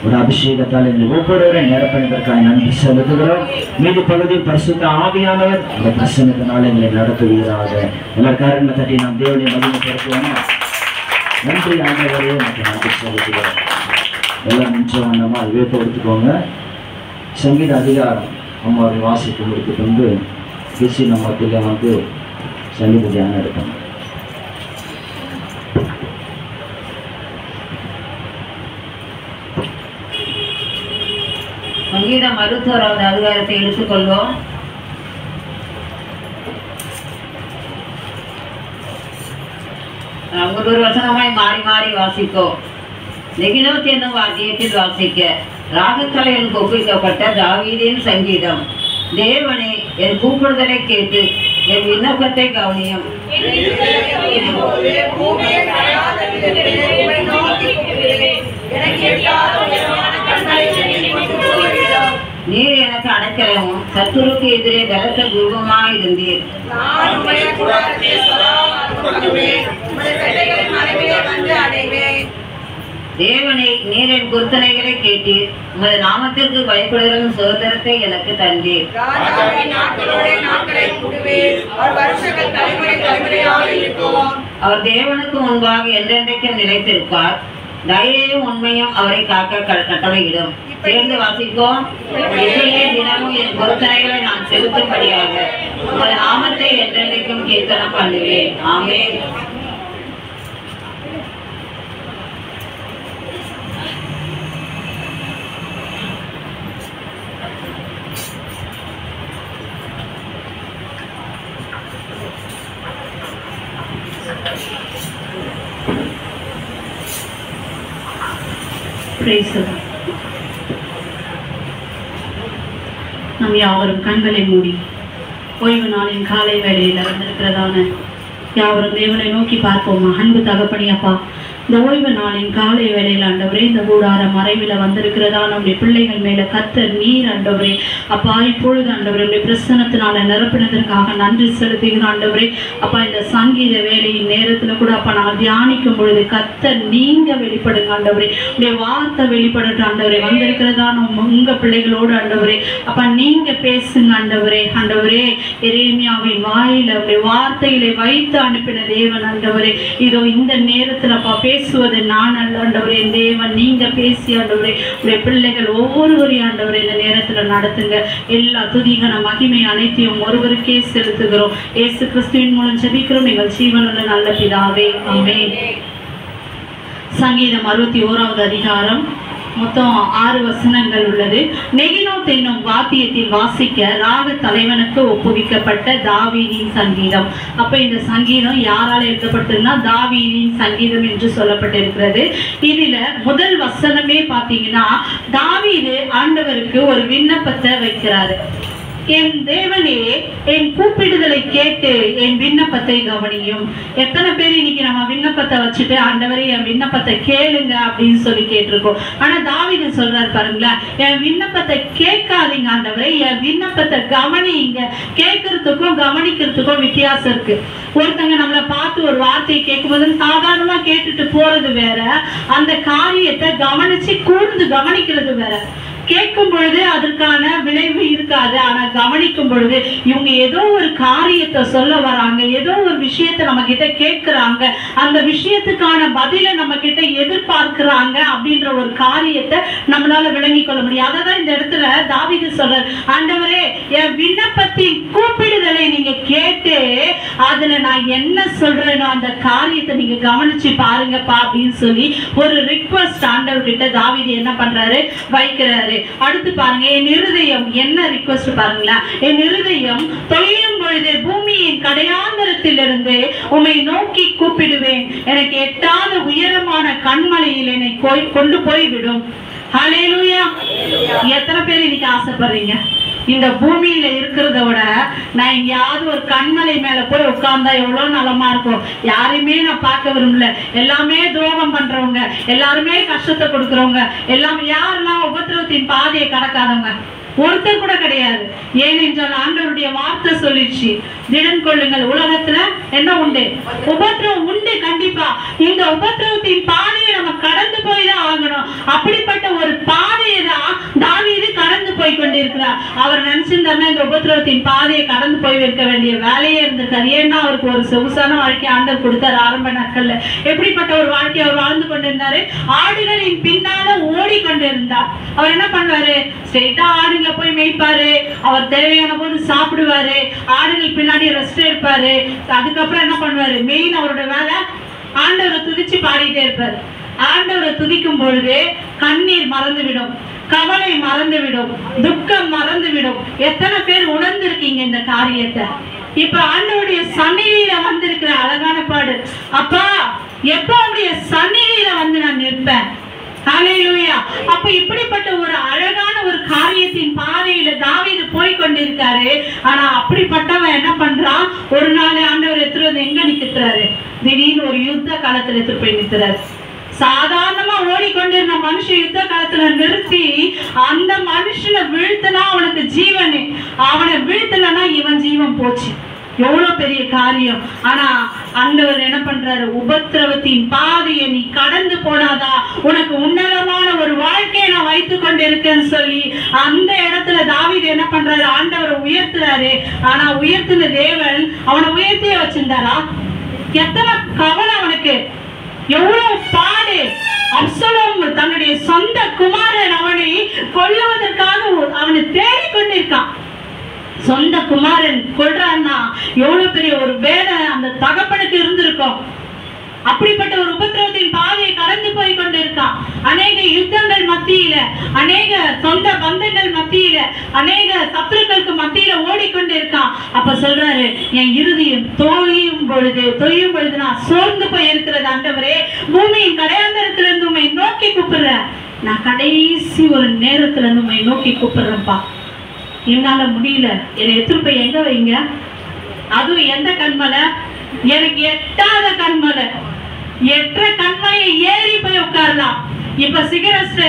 ஒரு அபிஷேகத்தால் எங்கள் ஒவ்வொருவரையும் நிரப்பினதற்காக நன்றி செலுத்துகிறோம். மீது பகுதியில் பரிசுத்த ஆவியானவர் இந்த பிரசன்னத்தினால் எங்களை நடத்துவீராக. எல்லா காரணங்களை தட்டி நாம் தேவனை மகிமைப்படுத்துவோம். நன்றி ஆண்டவரே, எனக்கு நன்றி செலுத்துகிறோம். எல்லாம் நிச்சயம் வண்ணமா அதுவே கொடுத்துக்கோங்க. சங்கீத அதிகாரம் அம்மாவை வாசித்து முடித்துட்டு வந்து கிறிஸ்டி நம்மத்தில் வந்து சங்கீத தியானம் எடுக்கணும். சங்கீதம் 61வது அதிகாரத்தை எடுத்துக்கொள்வோம். ஒரு வசனமாய் மாறி மாறி வாசிப்போம். நெகினோத் என்னும் வாத்தியத்தில் வாசிக்க ராகக்கலையில் ஒப்புவிக்கப்பட்ட தாவீதின் சங்கீதம். தேவனே, என் கூப்பிடுதலை கேட்டு என் விண்ணப்பத்தை கவனியும். நீர் எனக்கு அடைக்கலமும் சத்துருக்கு எதிரே பலத்த குருவமாய் இருந்தீர். தேவனை, நீர் என் பொருத்தனைகளை கேட்டீர். உமது நாமத்திற்கு பயப்படுகிறதும் சுதந்திரத்தை எனக்கு தந்தீர். அவர் தேவனுக்கு முன்பாக என்றென்றைக்கும் நிலைத்திருப்பார். தயையும் உண்மையும் அவரை காக்க கட்டளையிடும். சேர்ந்து வாசிப்போம். தினமும் என் பொருத்தனைகளை நான் செலுத்தும்படியாக உமது நாமத்தை என்றென்றைக்கும் கீர்த்தனம் பண்ணுவேன். ஆமென். நம் யாவரும் கண்களை மூடி ஓய்வு நாளின் காலை வேளையில் வந்திருக்கிறதான யாவரும் தேவனை நோக்கி பார்ப்போமா. அன்பு தகப்பனே அப்பா, இந்த ஓய்வு நாளின் காலை வேளையில் ஆண்டவரே, இந்த கூடார மறைவில் வந்திருக்கிறதா நம்முடைய பிள்ளைகள் மேல கர்த்தர் நீர் ஆண்டவரே அப்பா இப்பொழுது ஆண்டவரே பிரசன்னத்தினால நிரப்பினதற்காக நன்றி செலுத்துகிற ஆண்டவரே அப்பா. இந்த சங்கீத வேலையின் நேரத்துல கூட அப்பா நான் தியானிக்கும் பொழுது கர்த்தர் நீங்க வெளிப்படுங்க ஆண்டவரே. உடைய வார்த்தை வெளிப்படட்டும் ஆண்டவரே. வந்திருக்கிறதா உங்க பிள்ளைகளோடு ஆண்டவரே அப்பா நீங்க பேசுங்க ஆண்டவரே. ஆண்டவரே, எரேமியாவின் வாயில உடைய வார்த்தைகளை வைத்து அனுப்பின தேவன் ஆண்டவரே. இதோ இந்த நேரத்துல அப்பா பேசுவது நான் அல்ல ஆண்டவரே, தேவன் நீங்க பேசி ஆண்டவரே உடைய பிள்ளைகள் ஒவ்வொருவரையும் ஆண்டவரே இந்த நேரத்துல நடத்துங்க. எல்லா துதிகன மகிமை அனைத்தையும் ஒருவருக்கே செலுத்துகிறோம். இயேசு கிறிஸ்துவின் மூலம் ஜெபிக்கிறோம் எங்கள் ஜீவனுள்ள நல்ல பிதாவே, ஆமென். சங்கீதம் 61வது அதிகாரம் மொத்தம் 6 வசனங்கள் உள்ளது. நெகினோத் என்னும் வாத்தியத்தில் வாசிக்க ராக தலைவனுக்கு ஒப்புவிக்கப்பட்ட தாவீதின் சங்கீதம். அப்ப இந்த சங்கீதம் யாரால் எழுதப்பட்டதுன்னா தாவீதின் சங்கீதம் என்று சொல்லப்பட்டிருக்கிறது. இதுல முதல் வசனமே பாத்தீங்கன்னா தாவீது ஆண்டவருக்கு ஒரு விண்ணப்பத்தை வைக்கிறாரு. என் தேவனே, என் கூப்பிடுதலை கேட்டு என் விண்ணப்பத்தை கவனியும். எத்தனை பேர் இன்னைக்கு நம்ம விண்ணப்பத்தை வச்சுட்டு ஆண்டவரே என் விண்ணப்பத்தை கேளுங்க அப்படின்னு சொல்லி கேட்டிருக்கோம். ஆனா தாவீது சொல்றாரு பாருங்களேன், என் விண்ணப்பத்தை கேட்காதீங்க ஆண்டவரே, என் விண்ணப்பத்தை கவனிங்க. கேட்கறதுக்கும் கவனிக்கிறதுக்கும் வித்தியாசம் இருக்கு. ஒருத்தங்க நம்மளை பார்த்து ஒரு வார்த்தையை கேட்கும் போது சாதாரணமா கேட்டுட்டு போறது வேற, அந்த காரியத்தை கவனிச்சு கூர்ந்து கவனிக்கிறது வேற. கேட்கும் பொழுது அதற்கான விளைவு இருக்காது, ஆனா கவனிக்கும் பொழுது இவங்க ஏதோ ஒரு காரியத்தை சொல்ல வராங்க, ஏதோ ஒரு விஷயத்தை நம்ம கிட்ட கேட்கிறாங்க, அந்த விஷயத்துக்கான பதிலை நம்ம கிட்ட எதிர்பார்க்கிறாங்க அப்படின்ற ஒரு காரியத்தை நம்மளால விளங்கி கொள்ள முடியும். அதான் இந்த இடத்துல தாவீது சொல்றார், ஆண்டவரே என் விண்ணப்பத்தின் கூப்பிடுதலை நீங்க கேட்டு அதுல நான் என்ன சொல்றேனோ அந்த காரியத்தை நீங்க கவனிச்சு பாருங்கப்பா அப்படின்னு சொல்லி ஒரு ரிக்வெஸ்ட் ஆண்டவர் கிட்ட தாவீது என்ன பண்றாரு, வைக்கிறாரு. அடுத்து பாருங்க, என் இருதயம் என்ன ரிக்வெஸ்ட் பாருங்களா, என் இருதயம் தொழிலும் பொழுது பூமியின் கடையாந்தரத்திலிருந்து உம்மை நோக்கி கூப்பிடுவேன். எனக்கு எட்டாத உயரமான கண்மலையில் என்னை கொண்டு போய் விடும். ஹல்லேலூயா. எத்தனை பேர் இன்னைக்கு ஆசைப்படுறீங்க இந்த பூமியில இருக்கிறத விட நான் எங்கேயாவது ஒரு கண்மலை மேல போய் உட்கார்ந்தா எவ்வளவு நலமா இருக்கும். யாரையுமே நான் பார்க்க விரும்பல, எல்லாமே துரோகம் பண்றவங்க, எல்லாருமே கஷ்டத்தை கொடுக்கறவங்க, எல்லாமே யாரெல்லாம் உபத்திரவத்தின் பாதையை கடக்காதவங்க, ஒருத்தர் கூட கிடையாது. ஏனென்றால் ஆண்டவருடைய வார்த்தை சொல்லிச்சு, திடன் கொள்ளுங்கள், உலகத்துல என்ன உண்டு? உபத்திரவம் உண்டு. கண்டிப்பா இந்த உபத்திரவத்தின் பாதையை நம்ம கடந்து போய் தான் ஆகணும். அப்படிப்பட்ட ஒரு பாதையை தான் தாவீது கடந்து போய் கொண்டிருக்கிறார். அவர் நினைச்சிருந்தாருன்னா இந்த உபத்திரவத்தின் பாதையை கடந்து போய் வைக்க வேண்டிய வேலையே இருந்திருக்காரு. ஏன்னா அவருக்கு ஒரு சொகுசான வாழ்க்கை ஆண்டவர் கொடுத்தாரு. ஆரம்ப நாட்கள்ல எப்படிப்பட்ட ஒரு வாழ்க்கையை அவர் வாழ்ந்து கொண்டிருந்தாரு? ஆடுகளின் பின்னால ஓடிக்கொண்டிருந்தார். அவர் என்ன பண்ணுவாரு? ஸ்ட்ரெயிட்டா ஆடுகளை போய் மேய்ப்பாரு, அவர் தேவையான போது சாப்பிடுவாரு, ஆடுகள் பின்னாடி ரெஸ்ட் எடுப்பாரு. அதுக்கப்புறம் என்ன பண்ணுவாரு? மெயின் அவரோட வேலை ஆண்டவரை துதிச்சு பாடிட்டே இருப்பாரு. ஆண்டவரை துதிக்கும் பொழுது கண்ணீர் மறந்துவிடும், கவலை மறந்துவிடும், துக்கம் மறந்துவிடும். எத்தனை பேர் உணர்ந்திருக்கீங்க இந்த காரியத்தை? இப்ப ஆண்டவருடைய சந்நிதியில வந்திருக்கிற அழகான பாடு, அப்பா எப்ப அவருடைய சந்நிதியில வந்து நான் நிற்பேன். ஹல்லேலூயா. அப்ப இப்படிப்பட்ட ஒரு அழகான ஒரு காரியத்தின் பாதையில தாவீது போய் கொண்டிருக்காரு. ஆனா அப்படிப்பட்டவன் என்ன பண்றான்? ஒரு நாள் ஆண்டவர் எடுத்துட்டு வந்து எங்க நிக்கிறாரு? திடீர்னு ஒரு யுத்த காலத்துல எடுத்துட்டு போய் நிக்கிறாரு. சாதாரணமா ஓடிக்கொண்டிருந்த மனுஷன் யுத்த காலத்துல நிறுத்தி அந்த மனுஷனை வீழ்த்தினா அவனுக்கு ஜீவனே, அவனை வீழ்த்தலன்னா இவன் ஜீவன் போச்சு. எவ்வளவு பெரிய காரியம். ஆனா ஆண்டவர் என்ன பண்றாரு? உபத்திரவத்தின் பாதையை நீ கடந்து போனாதா உனக்கு உன்னதமான ஒரு வாழ்க்கையை நான் வைத்துக் கொண்டிருக்கேன்னு சொல்லி அந்த இடத்துல தாவீது என்ன பண்றாரு? ஆண்டவரை உயர்த்துறாரு. ஆனா உயர்த்தின தேவன் அவனை உயர்த்தியே வச்சிருந்தாரா? எத்தனை கவலை அவனுக்கு, எவ்வளவு பாடு. அப்சலோம் தன்னுடைய சொந்த குமாரன் அவனை கொல்லுவதற்காக அவனை தேடிக்கொண்டிருக்கான். சொந்த குமாரன் கொல்றான்னா எவ்வளவு பெரிய ஒரு வேதனை அந்த தகப்பனுக்கு இருந்திருக்கும். அப்படிப்பட்ட ஒரு உபத்திரவத்தின் பாதையை கடந்து போய் கொண்டிருக்கான். அநேக யுத்தங்கள் மத்தியில, அநேக சொந்த பந்தங்கள் மத்தியில, அநேக சத்துருக்களுக்கு மத்தியில ஓடிக்கொண்டிருக்கான். அப்ப சொல்றாரு, என் இருதயம் தொய்யும் பொழுது நான் சோர்ந்து போய் இருக்கிறது. ஆண்டவரே, பூமியின் கடையாந்தரத்துல இருந்து உண்மை நோக்கி கூப்பிடுறேன். நான் கடைசி ஒரு நேரத்துல இருந்து உண்மை நோக்கி கூப்பிடுறேன்ப்பா. என்னால முடியல, என்னை எடுத்துட்டு போய் எங்க வைங்க? அதுவும் எந்த கண்மலை? எனக்கு எட்டாத கண்மலை. எட்டரை கண்மலையை ஏறி போய் உட்காரலாம். இப்ப சிகரத்தை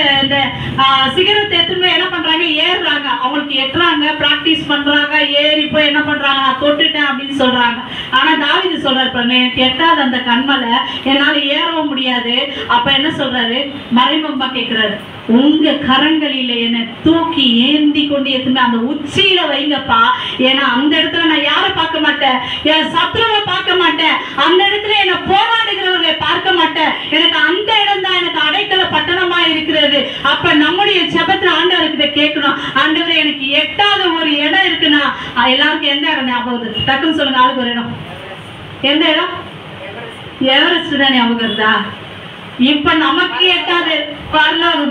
எடுத்துட்டு என்ன பண்றாங்க? ஏறுறாங்க. அவங்களுக்கு எட்டுறாங்க, பிராக்டிஸ் பண்றாங்க, ஏறி போய் என்ன பண்றாங்க? நான் தொட்டுட்டேன் அப்படின்னு சொல்றாங்க. ஆனா தாவீது சொல்றாரு, எனக்கு எட்டாத அந்த கண்மலை, என்னால ஏறவும் முடியாது. அப்ப என்ன சொல்றாரு? மறைமுகமா கேட்கிறாரு, உங்க கரங்களில என்னை தூக்கி ஏந்தி கொண்டு எத்துமே அந்த உச்சியில வைங்கப்பா. ஏன்னா அந்த இடத்துல நான் யாரை பார்க்க மாட்டேன்? என் சத்ருவை பார்க்க மாட்டேன். அந்த இடத்துல என்ன போராடுகிறவர்களை பார்க்க மாட்டேன். எனக்கு அந்த இடம் தான் எனக்கு அடைக்கல பட்டணமா இருக்கிறது. அப்ப நம்முடைய ஜெபத்துல ஆண்டவர்கிட்ட கேட்கணும், ஆண்டவரே எனக்கு எட்டாத ஒரு இடம் இருக்குன்னா எல்லாருக்கும் எந்த இடம் ஞாபகம்? டக்குன்னு சொல்லுங்க, ஆளுக்கு ஒரு இடம். எந்த இடம்? எவரெஸ்ட் தான் ஞாபகம் இருந்தா? இப்ப நமக்கு எட்டாத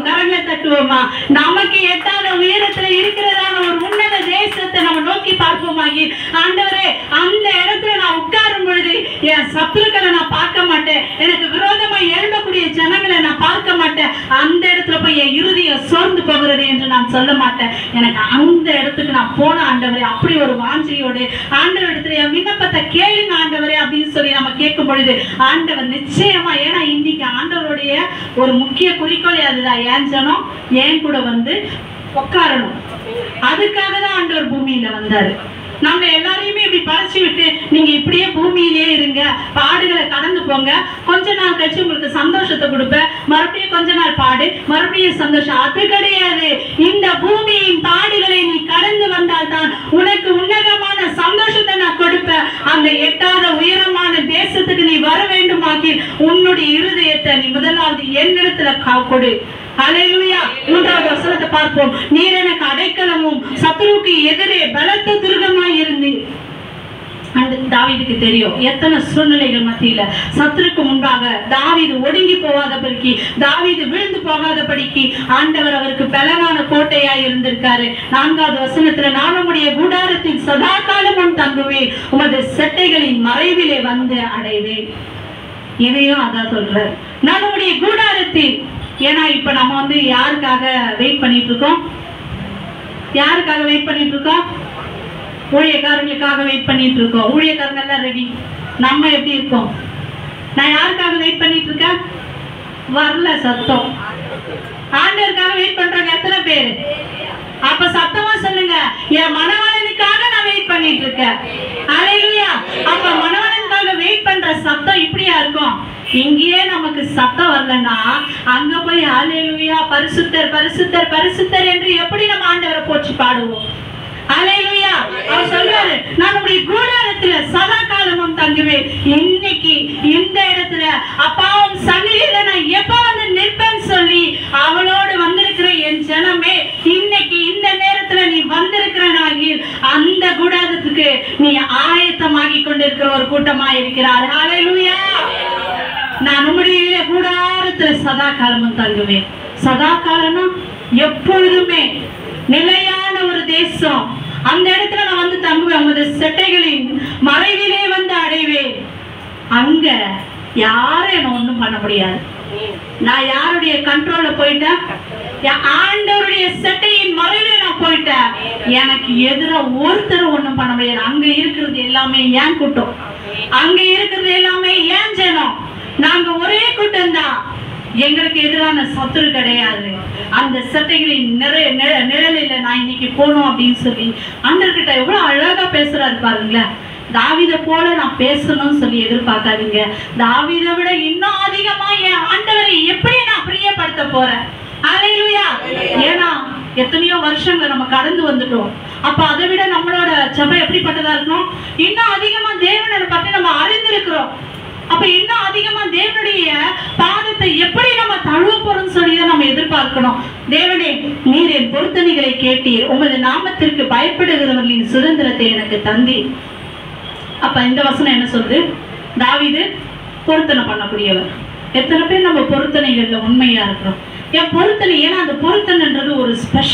கரங்களை தட்டுவோமா? நமக்கு எட்டாத உயரத்துல இருக்கிறதான ஒரு உன்னத தேசத்தை நம்ம நோக்கி பார்ப்போமாகி, ஆண்டவரே அந்த இடத்துல நான் உட்காரும் பொழுது என் சத்துருக்களை நான் பார்க்க மாட்டேன், எனக்கு விரோதமா எழும்பக்கூடிய ஜனங்களை நான் பார்க்க மாட்டேன். அந்த இடத்துல போய் என் இருதயம் சோர்ந்து போகிறது என்று நான் சொல்ல மாட்டேன். எனக்கு அந்த இடத்துக்கு நான் போன ஆண்டவரே, அப்படி ஒரு வாஞ்சையோடு ஆண்டவர் இடத்துல என் விண்ணப்பத்தை கேளுங்க ஆண்டவரே அப்படின்னு சொல்லி நம்ம கேட்கும் பொழுது ஆண்டவர் நிச்சயமா, ஏன்னா இன்னைக்கு ஆண்டவருடைய ஒரு முக்கிய குறிக்கோள் அதுதான், ஏன் ஜனம் ஏன் கூட வந்து உட்காரணும். அதுக்காக தான் ஆண்டவர் பூமியில வந்தாரு. நம்ம எல்லாரையுமே இப்படி பறிச்சு விட்டு நீங்க இப்படியே பூமியிலேயே இருங்க, பாடுகளை கடந்து போங்க, கொஞ்ச நாள் கழிச்சு உங்களுக்கு சந்தோஷத்தை கொடுப்பேன், மறுபடியும் கொஞ்ச நாள் பாடு, மறுபடியும் சந்தோஷம், அது கிடையாது. இந்த பூமியின் பாடுகளை நீ கடந்து வந்தால் தான் உனக்கு உன்னதமான சந்தோஷத்தை நான் கொடுப்பேன். அந்த எட்டாத உயரமான தேசத்துக்கு நீ வர வேண்டுமாக்கி உன்னுடைய இருதயத்தை நீ முதலாவது என்னிடத்துல கொடு. ஹல்லேலூயா. 3வது வசனத்தை பார்ப்போம். நீர் எனக்கு அடைக்கலமும் சத்துருவுக்கு எதிரே பலத்த துருகமாய் இருந்தீர். தாவீதுக்கு தெரியும் எத்தனை சூழ்நிலைகள் மத்தியில சத்துருக்கு முன்பாக தாவீது ஒடுங்கி போகாதபடிக்கு, தாவீது விழுந்து போகாதபடிக்கு ஆண்டவர் அவருக்கு பலமான கோட்டையாய் இருந்திருக்காரு. 4வது வசனத்துல, நான் உம்முடைய கூடாரத்தில் சதா காலமும் தங்குவேன், உமது செட்டைகளின் மறைவிலே வந்து அடைவேன். இதையும் அதான் சொல்றாரு, நான் உம்முடைய கூடாரத்தில். ஏன்னா இப்ப நம்ம வந்து யாருக்காக வெயிட் பண்ணிட்டு இருக்கோம்? யாருக்காக வெயிட் பண்ணிட்டு இருக்கோம்? ஊழியக்காரங்களுக்காக வெயிட் பண்ணிட்டு இருக்கோம். ஊழியக்காரங்க எல்லாம் ரெடி. நம்ம எப்படி இருக்கோம்? நான் யாருக்காக வெயிட் பண்ணிட்டு இருக்கேன்? வரல சத்தம். ஆண்டவருக்காக வெயிட் பண்றாங்க எத்தனை பேரு? அப்ப சத்தமா சொல்லுங்க, என் மணவாளனுக்காக நான் வெயிட் பண்ணிட்டு இருக்கேன். ஹல்லேலூயா. அப்ப மணவாளனுக்காக வெயிட் பண்ற சத்தம் இப்படியா இருக்கும்? இங்கேயே நமக்கு சத்தம் வரலன்னா அங்க போய் ஹல்லேலூயா பரிசுத்தர் பரிசுத்தர் பரிசுத்தர் என்று எப்படி நம்ம ஆண்டவரை போற்றி பாடுவோம்? ஹல்லேலூயா. அவர் சொல்றாரு, நான் உடைய கூடாரத்துல சதா காலமும் தங்குவேன். இன்னைக்கு இந்த இடத்துல அப்பாவும் சன்னிதியில நான் எப்ப வந்து நிற்பேன்னு சொல்லி அவளோடு வந்திருக்கிற என் ஜனமே, இன்னைக்கு இந்த நேரத்துல நீ வந்திருக்கிற நாளில் அந்த கூடாரத்துக்கு நீ ஆயத்தமாகி கொண்டிருக்கிற ஒரு கூட்டமா இருக்கிறார். ஹல்லேலூயா. நான் உம்முடைய கூடாரத்துல சதா காலமும் தங்குவேன். சதா காலமும் எப்பொழுதுமே நிலையான ஒரு தேசம். அந்த இடத்துல நான் வந்து தங்குவேன். உமது செட்டைகளின் மறைவிலே வந்து அடைவேன். அங்க யாரும் என்ன ஒண்ணும் பண்ண முடியாது. நான் யாருடைய கண்ட்ரோல்ல போயிட்டேன்? ஆண்டவருடைய செட்டையின் மறைவிலே நான் போயிட்டேன். எனக்கு எதிராக ஒருத்தர் ஒண்ணும் பண்ண முடியாது. அங்க இருக்கிறது எல்லாமே ஏன் கூட்டம், அங்க இருக்கிறது எல்லாமே ஏன் ஜனம். நாங்க ஒரே கூட்டம் தான். எங்களுக்கு எதிரான சத்துரு கிடையாது. அந்த சட்டைகளின் நிழலில் நான் இன்னைக்கு போனோம் அப்படின்னு சொல்லி ஆண்டவர்கிட்ட எவ்வளவு அழகா பேசுறாரு பாருங்களேன். தாவீதை போல நான் பேசணும்னு சொல்லி எதிர்பார்க்காதீங்க. தாவீதை விட இன்னும் அதிகமா என் ஆண்டவரை எப்படி நான் பிரியப்படுத்த போறேன்? ஹல்லேலூயா. ஏன்னா எத்தனையோ வருஷங்களை நம்ம கடந்து வந்துட்டோம். அப்ப அதை விட நம்மளோட சபை எப்படிப்பட்டதா இருக்கணும்? இன்னும் அதிகமா தேவனை பற்றி நம்ம அறிந்திருக்கிறோம். அப்ப இன்னும் அதிகமா தேவனுடைய பாதத்தை எப்படி நம்ம தழுவ போறோம்னு சொல்லிதான் நம்ம எதிர்பார்க்கணும். தேவனே, நீர் என் பொருத்தனைகளை கேட்டீர், உமது நாமத்திற்கு பயப்படுகிறவர்களின் சுதந்திரத்தை எனக்கு தந்தீர். அப்ப இந்த வசனம் என்ன சொல்லுது? தாவீது பொருத்தனை பண்ணக்கூடியவர். எத்தனை பேர் நம்ம பொருத்தனைகள்ல உண்மையா இருக்கிறோம்? என் பொருத்தனை, ஏன்னா அந்த பொருத்தனைன்றது ஒரு ஸ்பெஷல்